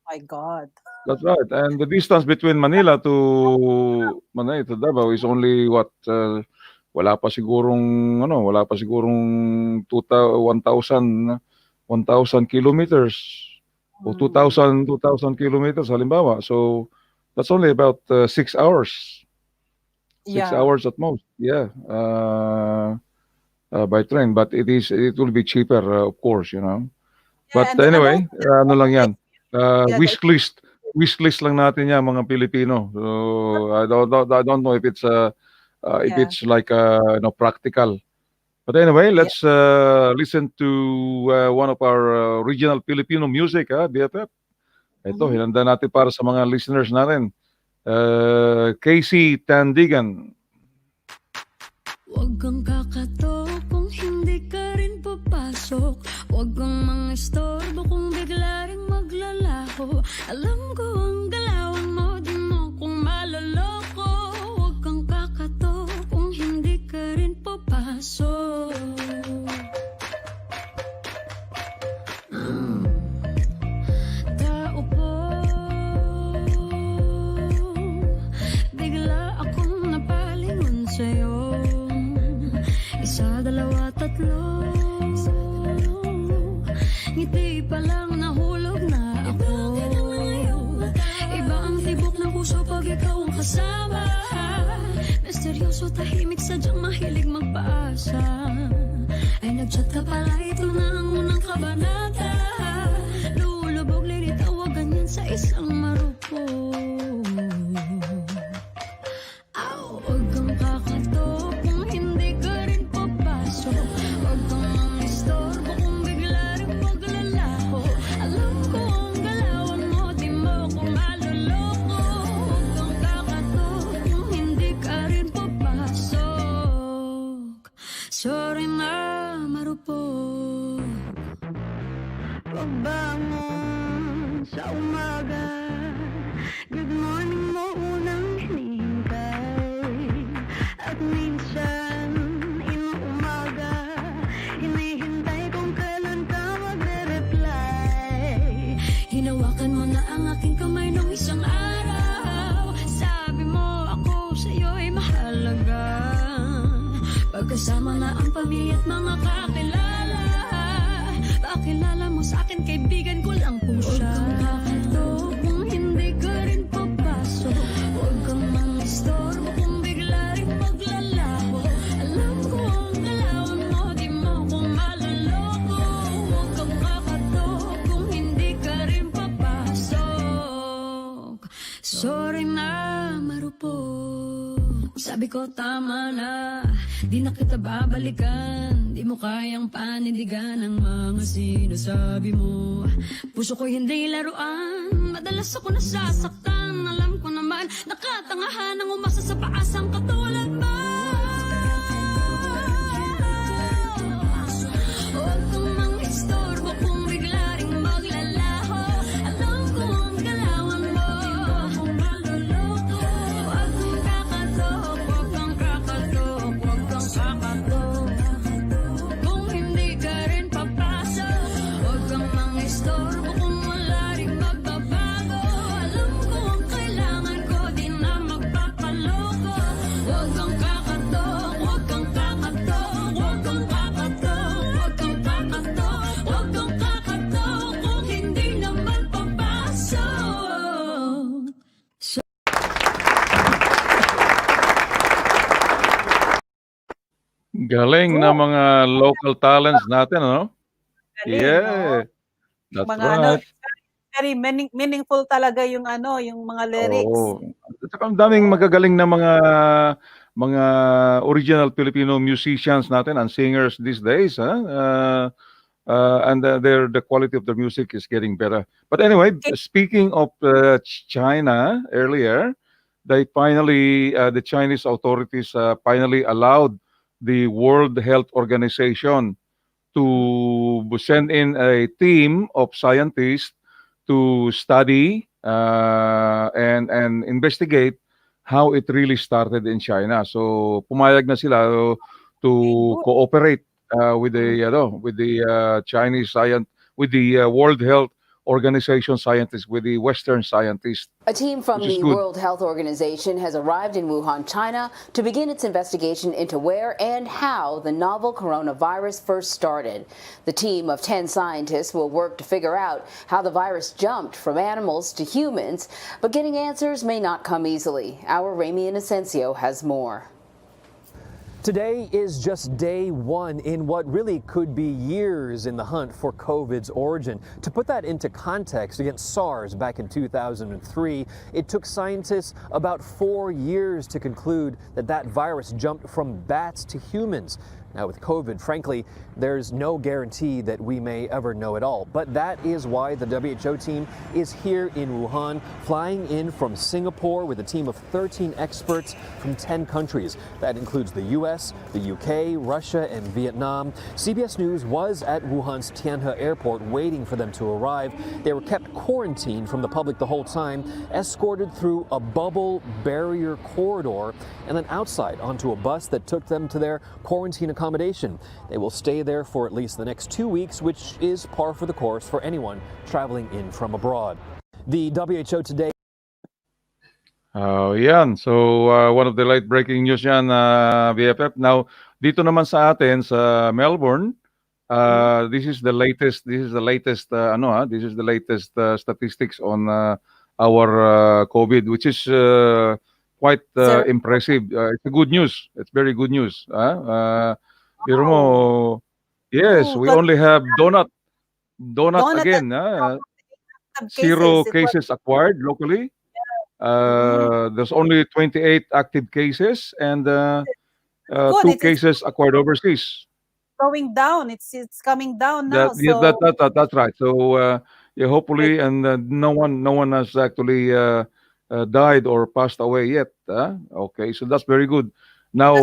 My God. That's right. And the distance between Manila to Davao is only what wala pa sigurong 1,000 kilometers o 2,000 kilometers halimbawa. So that's only about 6 hours. 6 Yeah. hours at most. Yeah. By train, but it will be cheaper, of course, you know. Yeah, But and anyway, ano lang yan. yeah, Wish list. wishlist lang natin yan mga Pilipino. So I don't know if Yeah. it's like practical. But anyway, let's listen to one of our regional Filipino music, BFF. Ito, hinanda natin para sa mga listeners natin. Casey Tandigan. Huwag kang kakatok kung hindi ka rin papasok. Huwag kang mangistorbo kung bigla rin maglalaho. Alam ko ang galawan mo, di mo kung maloloko. Huwag kang kakatok kung hindi ka rin papasok. Tao po, bigla akong napalingon sa'yo. Isa, dalawa, tatlo. Ngiti pa lang nahulog na ako. Iba ang tibok ng puso pag ikaw ang kasama. Misteryoso, tahimik, sadyang mahilig magpaasa. Ay nagchat ka pala, ito na ang unang kabanata. Lulubog, linitawagan yan sa isang marupok. Huwag kang kakatok kung hindi ka rin papasok. Huwag kang mangistorbo kung bigla rin maglalaho. Alam ko ang galawan mo, di mo ko maloloko. Huwag kang kakatok kung hindi ka rin papasok. Sorry na, marupok. Pagbangon sa umaga, good morning mo unang hinihintay. At minsan, inuumaga, hinihintay kung kailan ka magre-reply. Hinawakan mo na ang aking kamay nung isang araw. Sabi mo ako sa'yo'y mahalaga. Pagkasama na ang pamilya at mga kakilala, pakilala mo sa akin, kaibigan ko lang po siya. Huwag kang kakatok kung hindi ka rin papasok. Huwag kang mangistorbo kung bigla rin maglalaho. Alam ko ang galawan mo, di mo ko maloloko. Huwag kang kakatok kung hindi ka rin papasok. Sorry na, marupok. Sabi ko tama na, di na kita babalikan. Di mo kayang panindigan ang mga sinasabi mo. Puso ko hindi laruan, madalas ako nasasaktan. Alam ko naman, nakatangahan ang umasa sa paasang katulad mo. Huwag kang mangistorbo kung bigla ring maglalaho. Alam ko ang galawan mo, kung maluloko. Huwag kang kakatok, huwag kang kakatok, huwag kang kakatok. Kung hindi ka rin papasok, huwag kang mangistorbo kung wala ring magbabago. Alam ko ang kailangan ko, di na magpapaloko. Huwag kang kakatok, huwag kang kakatok, huwag kang kakatok, huwag kang kakatok, huwag kang kakatok kung hindi naman papasok. Galing na mga local talents natin, ano? Galing, Yeah, no? that's Mga ano, right. very meaningful talaga yung yung mga lyrics. Oo. At saka ang daming magagaling na mga original Filipino musicians natin and singers these days, and the quality of the music is getting better. But anyway, speaking of China earlier, they finally the Chinese authorities finally allowed the World Health Organization to send in a team of scientists to study and investigate how it really started in China. So pumayag na sila to cooperate with the Chinese with the World Health Organization scientists, with the Western scientists. A team from the World Health Organization has arrived in Wuhan, China, to begin its investigation into where and how the novel coronavirus first started. The team of 10 scientists will work to figure out how the virus jumped from animals to humans, but getting answers may not come easily. Our Ramy Inocencio has more. Today is just day one in what really could be years in the hunt for COVID's origin. To put that into context, against SARS back in 2003, it took scientists about 4 years to conclude that that virus jumped from bats to humans. Now with COVID, frankly, there's no guarantee that we may ever know it all. But that is why the WHO team is here in Wuhan, flying in from Singapore with a team of 13 experts from 10 countries. That includes the US, the UK, Russia, and Vietnam. CBS News was at Wuhan's Tianhe airport waiting for them to arrive. They were kept quarantined from the public the whole time, escorted through a bubble barrier corridor, and then outside onto a bus that took them to their quarantine accommodation. They will stay there for at least the next 2 weeks, which is par for the course for anyone traveling in from abroad. The WHO today. Yan. So, one of the late breaking news yan, BFF. Now, dito naman sa atin, sa Melbourne, this is the latest statistics on our COVID, which is quite impressive. It's a good news. It's very good news. Pero mo, yes, we only have donut again. Zero cases acquired locally. There's only 28 active cases and 2 cases acquired overseas. Going down. It's coming down now. That's right. So yeah, hopefully, and no one has actually died or passed away yet. Okay, so that's very good. Now,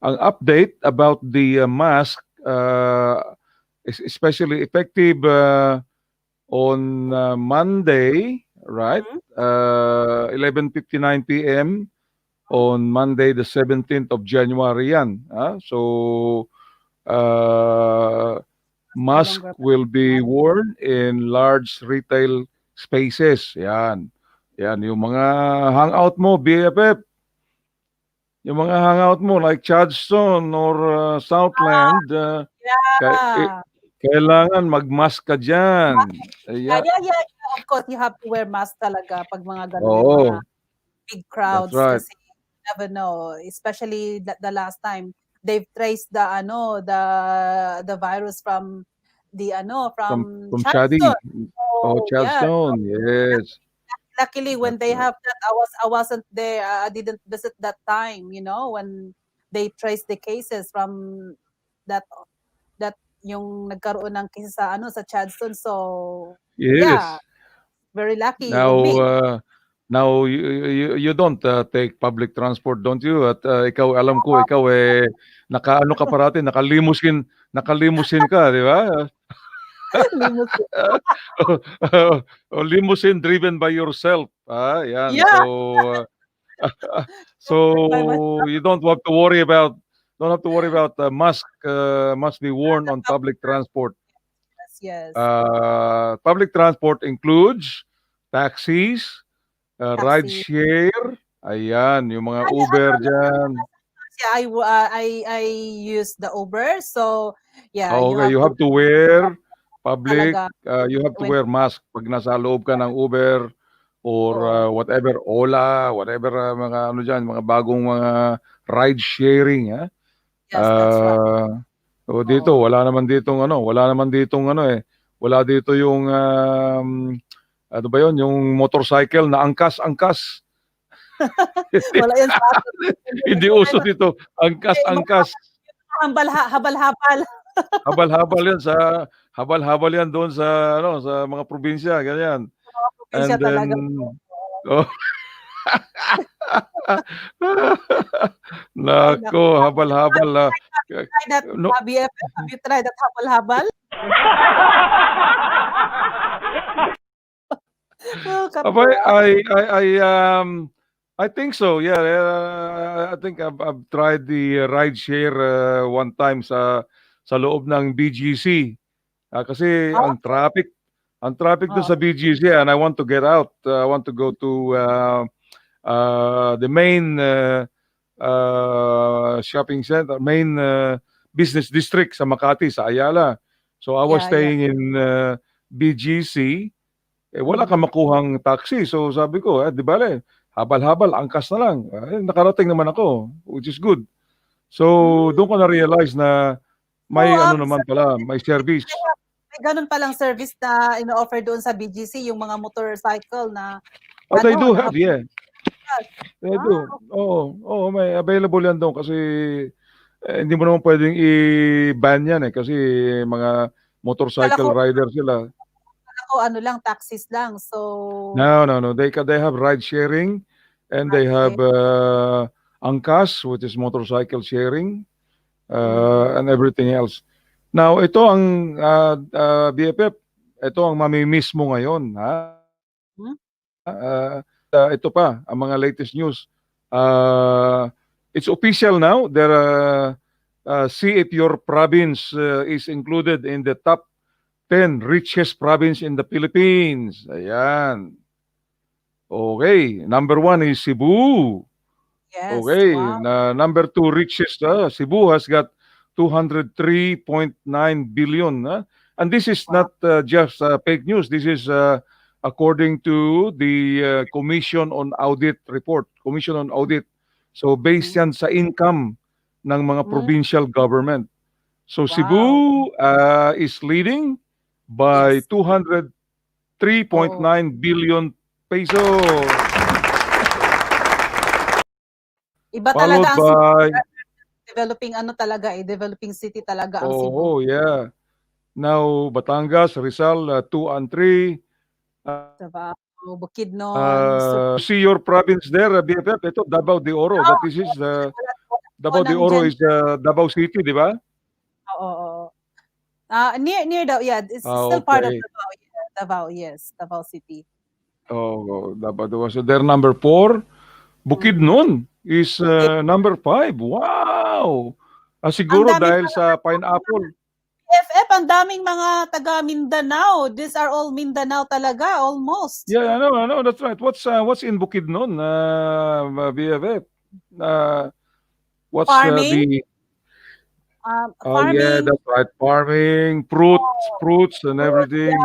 ang update about the mask, especially effective on Monday, right? 11:59 p.m. on Monday, the 17th of January. Yan. So, mask will be worn in large retail spaces. Yan. Yan, yung mga hangout mo, BFF. Yung mga hangout mo like Chadstone or Southland, kailangan mag-mask ka dyan. Yeah. Of course, you have to wear mask talaga pag mga ganun, mga big crowds. That's right. Kasi you never know. Especially the last time, they've traced the virus from From Chadi. Chadstone. Chadstone, yes. Luckily, when they have that, I wasn't there. I didn't visit that time. When they traced the cases from that yung nagkaroon ng cases sa Chadstone. So yes. Yeah, very lucky. Now you don't take public transport, don't you? At ikaw, alam ko, ikaw nakaano ka parati, nakalimusin ka, di ba? Limousine driven by yourself. Yan. Yeah. So you don't have to worry about mask must be worn on public transport. Yes. Public transport includes taxis, ride share, ayan, yung mga Uber dyan. I use the Uber, so yeah. Okay, you have to wear public, you have to wear mask pag nasa loob ka ng Uber or whatever, Ola, whatever, mga ano dyan, mga bagong mga ride sharing. Yes, that's right. So dito, wala naman ditong yung ano ba yun, yung motorcycle na angkas. Wala yan sa atin. Hindi uso dito, angkas. Habal-habal. Habal-habal yan doon sa sa mga probinsya, ganyan. Probinsya talaga. Nako, habal-habal na. Have you tried that habal-habal? I think so. Yeah, I think I've tried the ride share one time sa loob ng BGC. Kasi ang traffic doon sa BGC, and I want to get out. I want to go to the main shopping center, main business district sa Makati, sa Ayala. So I was staying in BGC. Wala kang makuhang taxi. So sabi ko, di bale, habal-habal, angkas na lang. Nakarating naman ako, which is good. So, doon ko na-realize na may So, ano naman pala, may service. may ganun palang service na ino-offer doon sa BGC, yung mga motorcycle na Oh, they do na have, yeah. They do. Oo, may available yan doon kasi hindi mo naman pwedeng i-ban yan kasi mga motorcycle rider sila. ano lang, taxis lang. So, No. They have ride sharing and they have angkas, which is motorcycle sharing, and everything else. Now, ito ang BFF, ito ang mamimiss mo ngayon, ha? Ito pa, ang mga latest news. It's official now. See if your province is included in the top 10 richest province in the Philippines. Ayan. Okay. Number 1 is Cebu. yes. Okay. Wow. Number 2 richest. Cebu has got 203.9 billion. And this is not just fake news. This is according to the Commission on Audit report. Commission on Audit. So based yan sa income ng mga provincial government. So Cebu is leading by 203.9 billion pesos. Iba Followed talaga ang by developing developing city talaga ang Cebu. oh yeah. Now Batangas, Rizal 2 and 3. Davao, Bukidnon. See your province there, BFF. Ito Davao de Oro. That is Davao de Oro is Davao City, di ba? Oo. Near Davao, yeah. It's still part of Davao. Yeah. Davao, yes. Davao City. Oh, Davao. So they're number 4. Bukidnon is number 5. Wow! Siguro dahil sa pineapple. BFF, ang daming mga taga Mindanao. These are all Mindanao talaga, almost. Yeah, I know. That's right. What's in Bukidnon, BFF? What's Farming? Farming. Yeah, that's right. Farming, fruits and everything.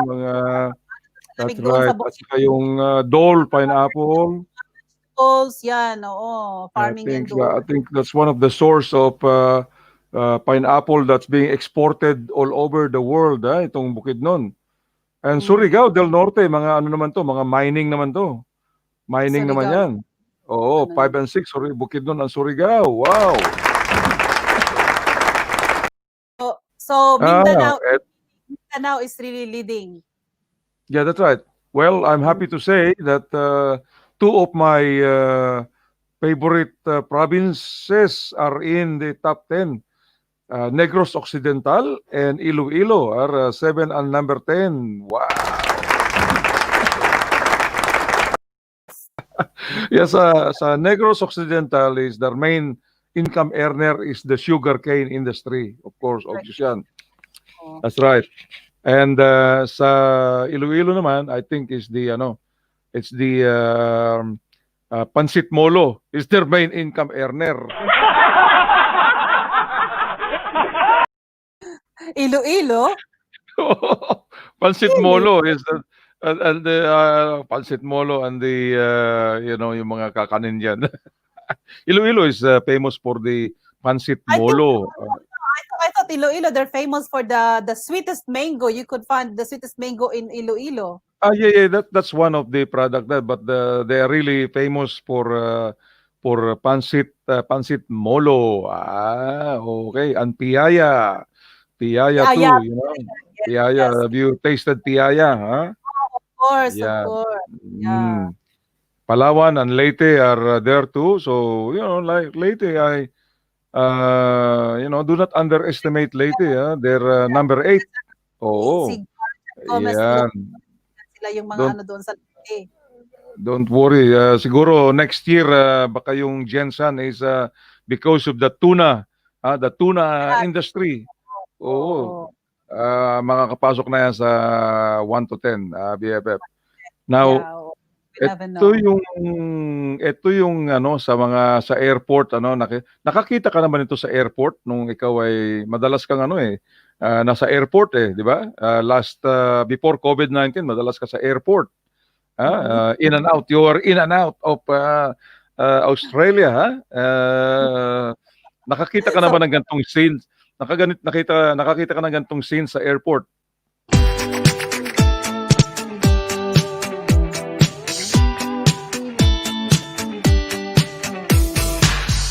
That's right. At saka yung Dole pineapple. Yan, oo. Farming and Dole. I think that's one of the source of pineapple that's being exported all over the world, itong Bukidnon. And Surigao del Norte, mga ano naman to, mga mining naman to. Mining naman yan. Oo, 5 and 6, Bukidnon and Surigao. Wow! So Mindanao is really leading. Yeah, that's right. Well, I'm happy to say that 2 of my favorite provinces are in the top 10. Negros Occidental and Iloilo are 7 and number 10. Wow! Yes, sa Negros Occidental is their main income earner is the sugarcane industry. Of course, obvious yan. That's right. And sa Iloilo naman, I think is the it's the Pansit Molo is their main income earner. Iloilo? Pansit Molo is and the Pansit Molo and the yung mga kakanin diyan. Iloilo is famous for the Pansit Molo. I thought Iloilo, they're famous for the sweetest mango. You could find the sweetest mango in Iloilo. Yeah, that's one of the product but they are really famous for Pansit Molo. Okay, and Piyaya too, Yeah. Piyaya, Yes. have you tasted Piyaya, huh? Of course, Yeah. of course. Yeah. Palawan and Leyte are there too. So, like Leyte, I do not underestimate Leyte. They're number 8. Oo. Yan. Sila yung mga doon sa Leyte. Don't worry. Siguro next year, baka yung Jensen is because of the tuna industry. Oo. Makakapasok na yan sa 1 to 10, BFF. Now, ito yung sa mga sa airport nakakita ka naman ito sa airport nung ikaw ay madalas kang nasa airport di ba? Before COVID-19 madalas ka sa airport. In and out, you are in and out of Australia, Nakakita ka na ba ng gantong scene? Nakakita ka ng gantong scene sa airport?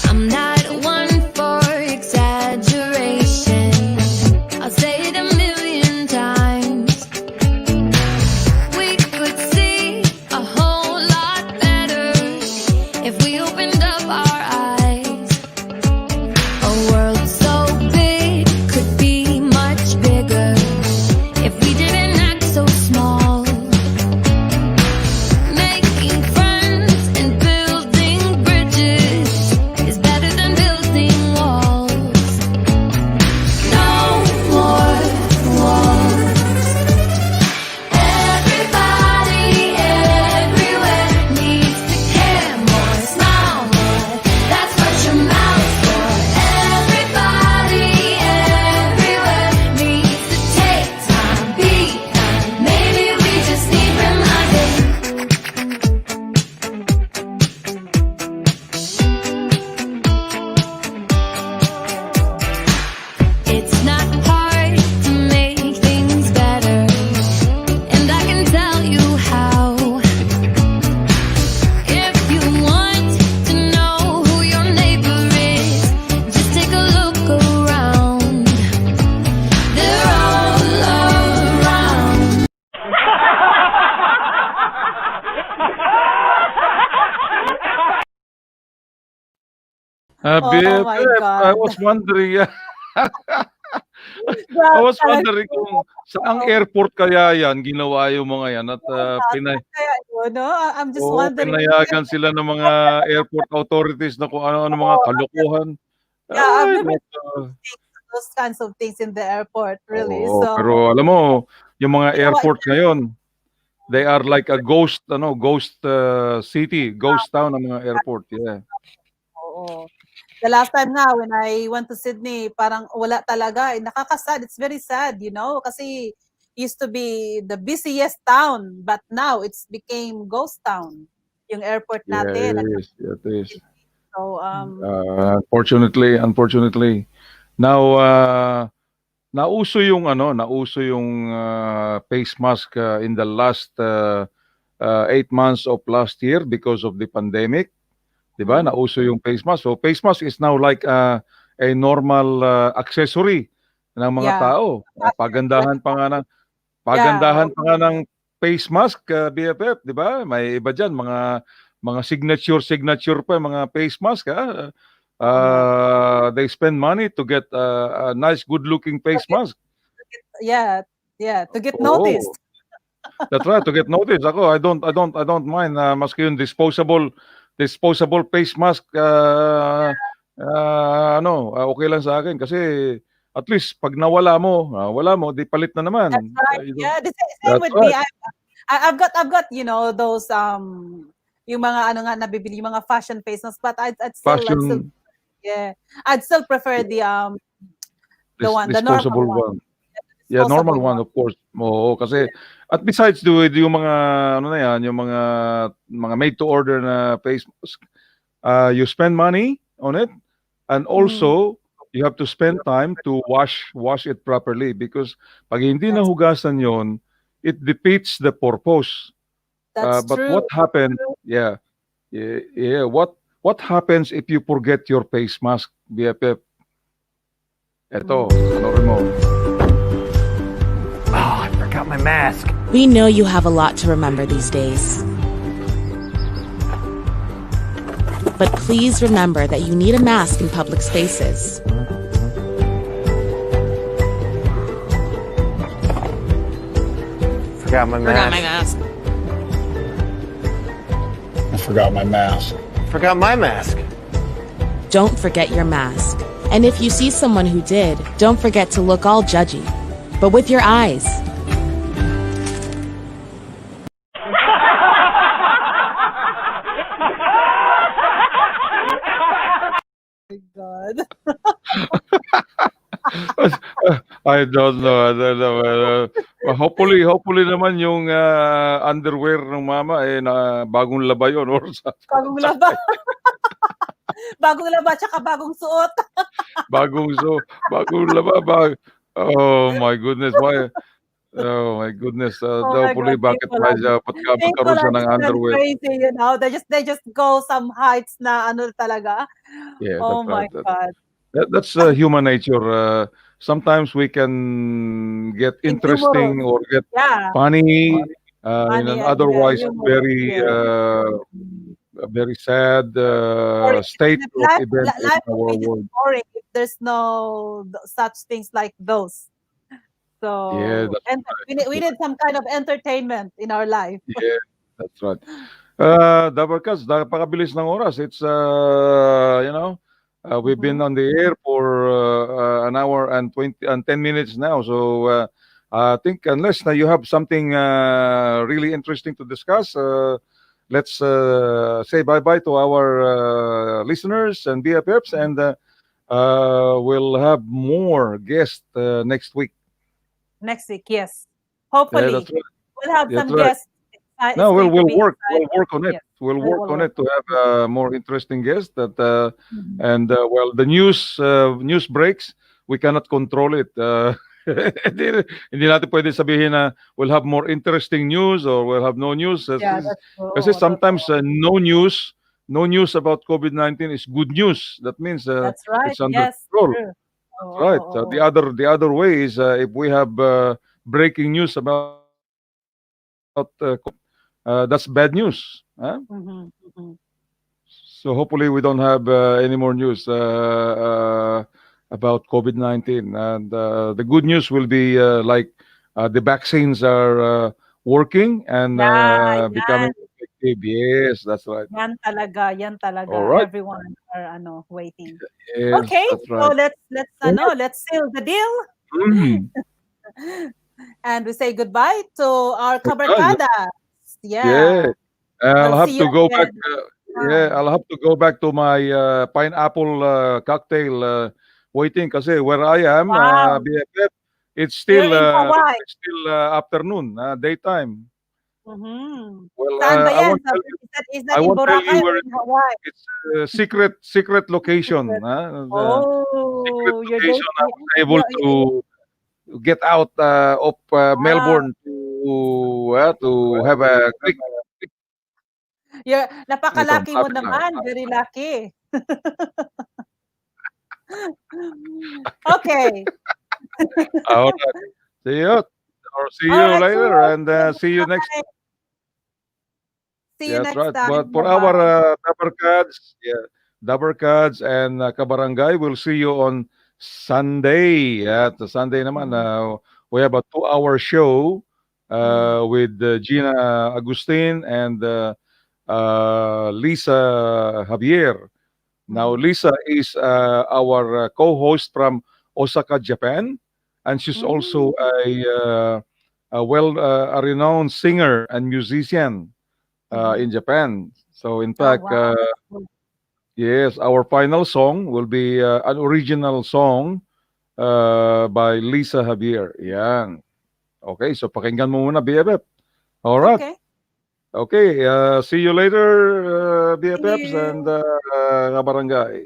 I'm not one for exaggeration. I'll say it a million times. We could see a whole lot better if we opened up our eyes. A world so big could be much bigger if we didn't act so small. Making friends and building bridges is better than building walls. No more walls. Everybody everywhere needs to care more, smile more. That's what your mouth's for. Everybody everywhere needs to take time, be kind. Maybe we just need reminding. It's not hard to make things better, and I can tell you how. If you want to know who your neighbor is, just take a look around. They're all around. Oh BFF, my I God. was wondering, I Grabe was talaga wondering kung yun. saang Oo, airport kaya yan ginawa yung mga yan at saan kaya yun, 'no? I'm just oo, wondering. pinayagan sila ng mga airport authorities na kung ano-ano mga Oo, kalokohan. I've Ay never naku. experienced those kinds of things in the airport, really. Oo, So, pero alam mo, yung mga ginawa airport ngayon, they are like a ghost city, ghost town ang mga airport, yeah. oo. The last time nga when I went to Sydney, parang wala talaga, eh, nakaka-sad, it's very sad, kasi used to be the busiest town, but now it's became ghost town, yung airport Yeah, natin. it is. It is. So, Unfortunately. Now, nauso yung face mask in the last 8 months of last year because of the pandemic. 'Di ba? Nauso yung face mask. So face mask is now like a normal accessory ng mga yeah, tao. like, yeah, Pagandahan pa nga ng face mask, BFF, 'di ba? May iba diyan mga signature pa yung mga face mask, ha. tama. They spend money to get a nice good-looking face mask. Yeah, yeah, to get Oo. noticed. That's right, to get noticed. Ako, I don't mind maski yung disposable face mask okay lang sa akin kasi at least pag wala mo, di palit na naman. That's right. You know, Yeah, the same that's with me. right. I've got those yung mga ano nga nabibili yung mga fashion face masks, but I'd still Fashion yeah, I'd still prefer the normal disposable one, one. Yeah, normal disposable one one. of course. Oo, kasi at besides yung mga ano na yan, yung mga made to order na face mask, you spend money on it and also you have to spend time to wash it properly because pag hindi That's nahugasan yon, it defeats the purpose. But true. what happened? Yeah, yeah. What happens if you forget your face mask, BFF? Eto, panoorin mo. Oh, I forgot my mask. We know you have a lot to remember these days. But please remember that you need a mask in public spaces. Forgot my mask. Forgot my mask. Forgot my mask. Don't forget your mask. And if you see someone who did, don't forget to look all judgy, but with your eyes. God. I don't know. Hopefully naman yung underwear ng mama na bagong laba yun or Bagong laba. Bagong laba tsaka bagong suot. Bagong laba. Oh my goodness, why? Oh my goodness, Oh daw my puli God, bakit ba siya people magkaroon are siya ng still underwear. crazy, you know. They just go some heights na ano talaga. Yeah, Oh that's right. my God. That's human nature. Sometimes we can get Think humorous. interesting or get Yeah. funny in Funny an and yeah, otherwise humorous. Yeah. very sad Boring. state of Life, event in life would our be just world. boring if there's no such things like those. Yeah, So, that's and we need some kind of entertainment in our life. yeah, that's right. Dabarkas, napakabilis ng oras. It's we've been on the air for an hour and 10 minutes now. So I think unless now you have something really interesting to discuss, let's say bye-bye to our listeners and BFFs, and we'll have more guests next week. Next week, yes. Yeah, Hopefully, that's right. we'll have That's some right. guests. It's No, going to be we'll exciting. work on it. Yes, We'll we work will on work. it to have more interesting guests. That Mhm. and well, the news breaks, we cannot control it. Hindi natin pwede sabihin na we'll have more interesting news or we'll have no news. Yeah, that's Kasi true. sometimes no news about COVID-19 is good news. That means That's right. it's under Yes, control. true. That's Oh, right. oh, oh, The other way is if we have breaking news about that's bad news. Huh? Mhm, mhm. So hopefully we don't have any more news about COVID-19. And the good news will be like the vaccines are working and Yeah, becoming yan. effective. Yes, that's right. Yan All talaga. right. Everyone are waiting. Yes, Okay, that's so right. All right. let's seal the deal. Mm. And we say goodbye to our Okay. kabarkadas. Yeah. Yeah. I'll We'll have see you to go back. again. Yeah, Time. I'll have to go back to my pineapple cocktail waiting kasi where I am, Wow. BFF, You're in Hawaii. it's still afternoon, daytime. Mhm. Well, Saan ba I yan? won't tell you. Is I that in won't tell you Boracay or where in Hawaii? it's secret location. The secret Oh, location. I was able you're, to get out of wow. Melbourne to have a quick. Ito, Napakalaki mo malapit lang. naman. Very lucky. Okay. All right. See you. Or see All you right. later and see you next. Bye. See you Yeah, that's next right. time. But for our Bye-bye. Dabarkads and Kabarangay, we'll see you on Sunday. At Sunday naman, we have a 2-hour show with Gina Agustin and Lisa Javier. Now, Lisa is our co-host from Osaka, Japan, and she's also a renowned singer and musician in Japan. So, in Oh, fact, wow. That's cool. yes, our final song will be an original song by Lisa Javier. Yan. Okay, so pakinggan mo muna, BFF. All right. Okay. Okay, see you later, See BFFs and you. Kabarangay.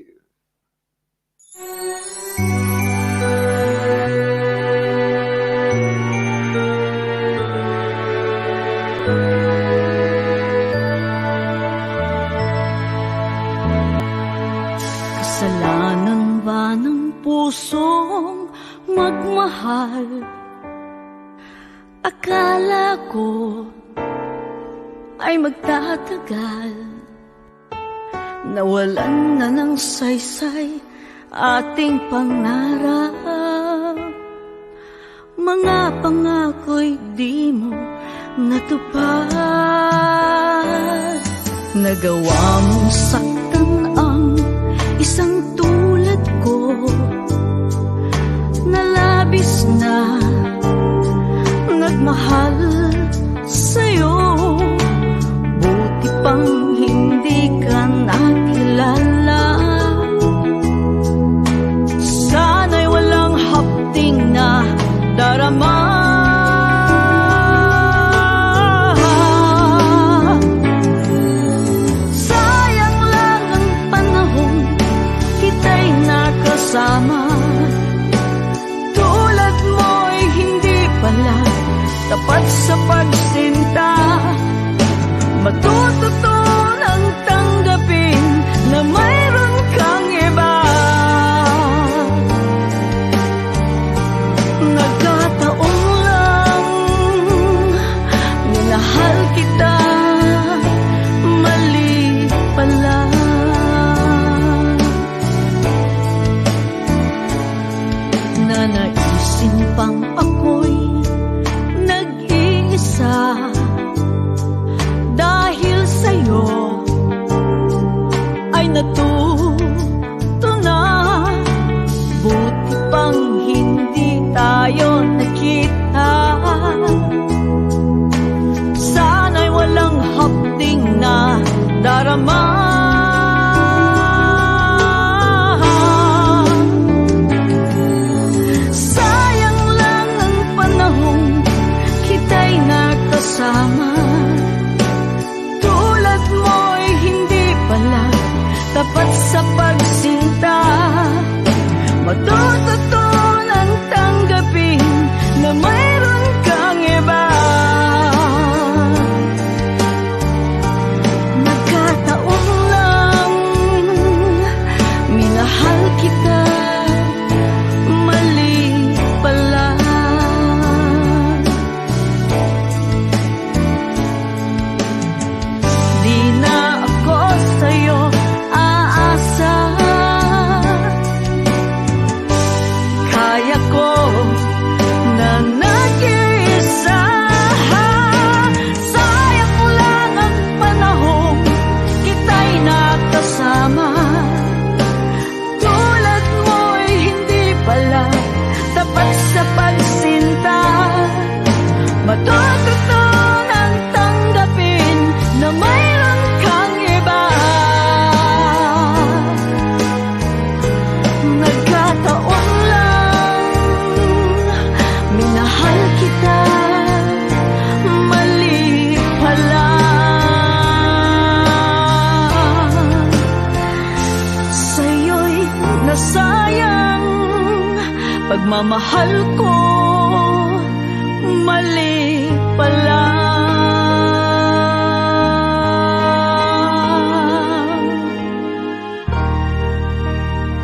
Kasalanan ba ng pusong magmahal? Akala ko ay magtatagal. Nawalan na ng saysay ating pangarap. Mga pangako'y di mo natupad. Nagawa mong saktan ang isang tulad ko na labis na nagmahal sa'yo. Buti pang hindi ka nakilala. Sana'y walang hapting na darama. Sayang lang matututunang tanggapin na mayroon kang iba. Nagkataon lang, minahal kita, mali pala. Nanaisin pang ako'y nag-iisa dahil sa'yo ay natuto na. Buti pang hindi tayo nakita, sana'y walang hapding na darama. Sayang lang ang panahon kita'y nakasama. Tulad mo'y hindi pala tapat sa pagsinta. Matututunan tanggapin na mayroon kang iba. Nagkataon lang, minahal kita, mali pala. Di na ako sa'yo aasa, kaya ko na nag-iisa. Sayang lang ang panahon kita'y nakasama. Tulad mo'y hindi pala tapat sa pagsinta. Matututunan tanggapin na mayroon kang iba. Nagkataon lang, minahal kita, mali pala. Sa'yo'y nasayang pagmamahal ko.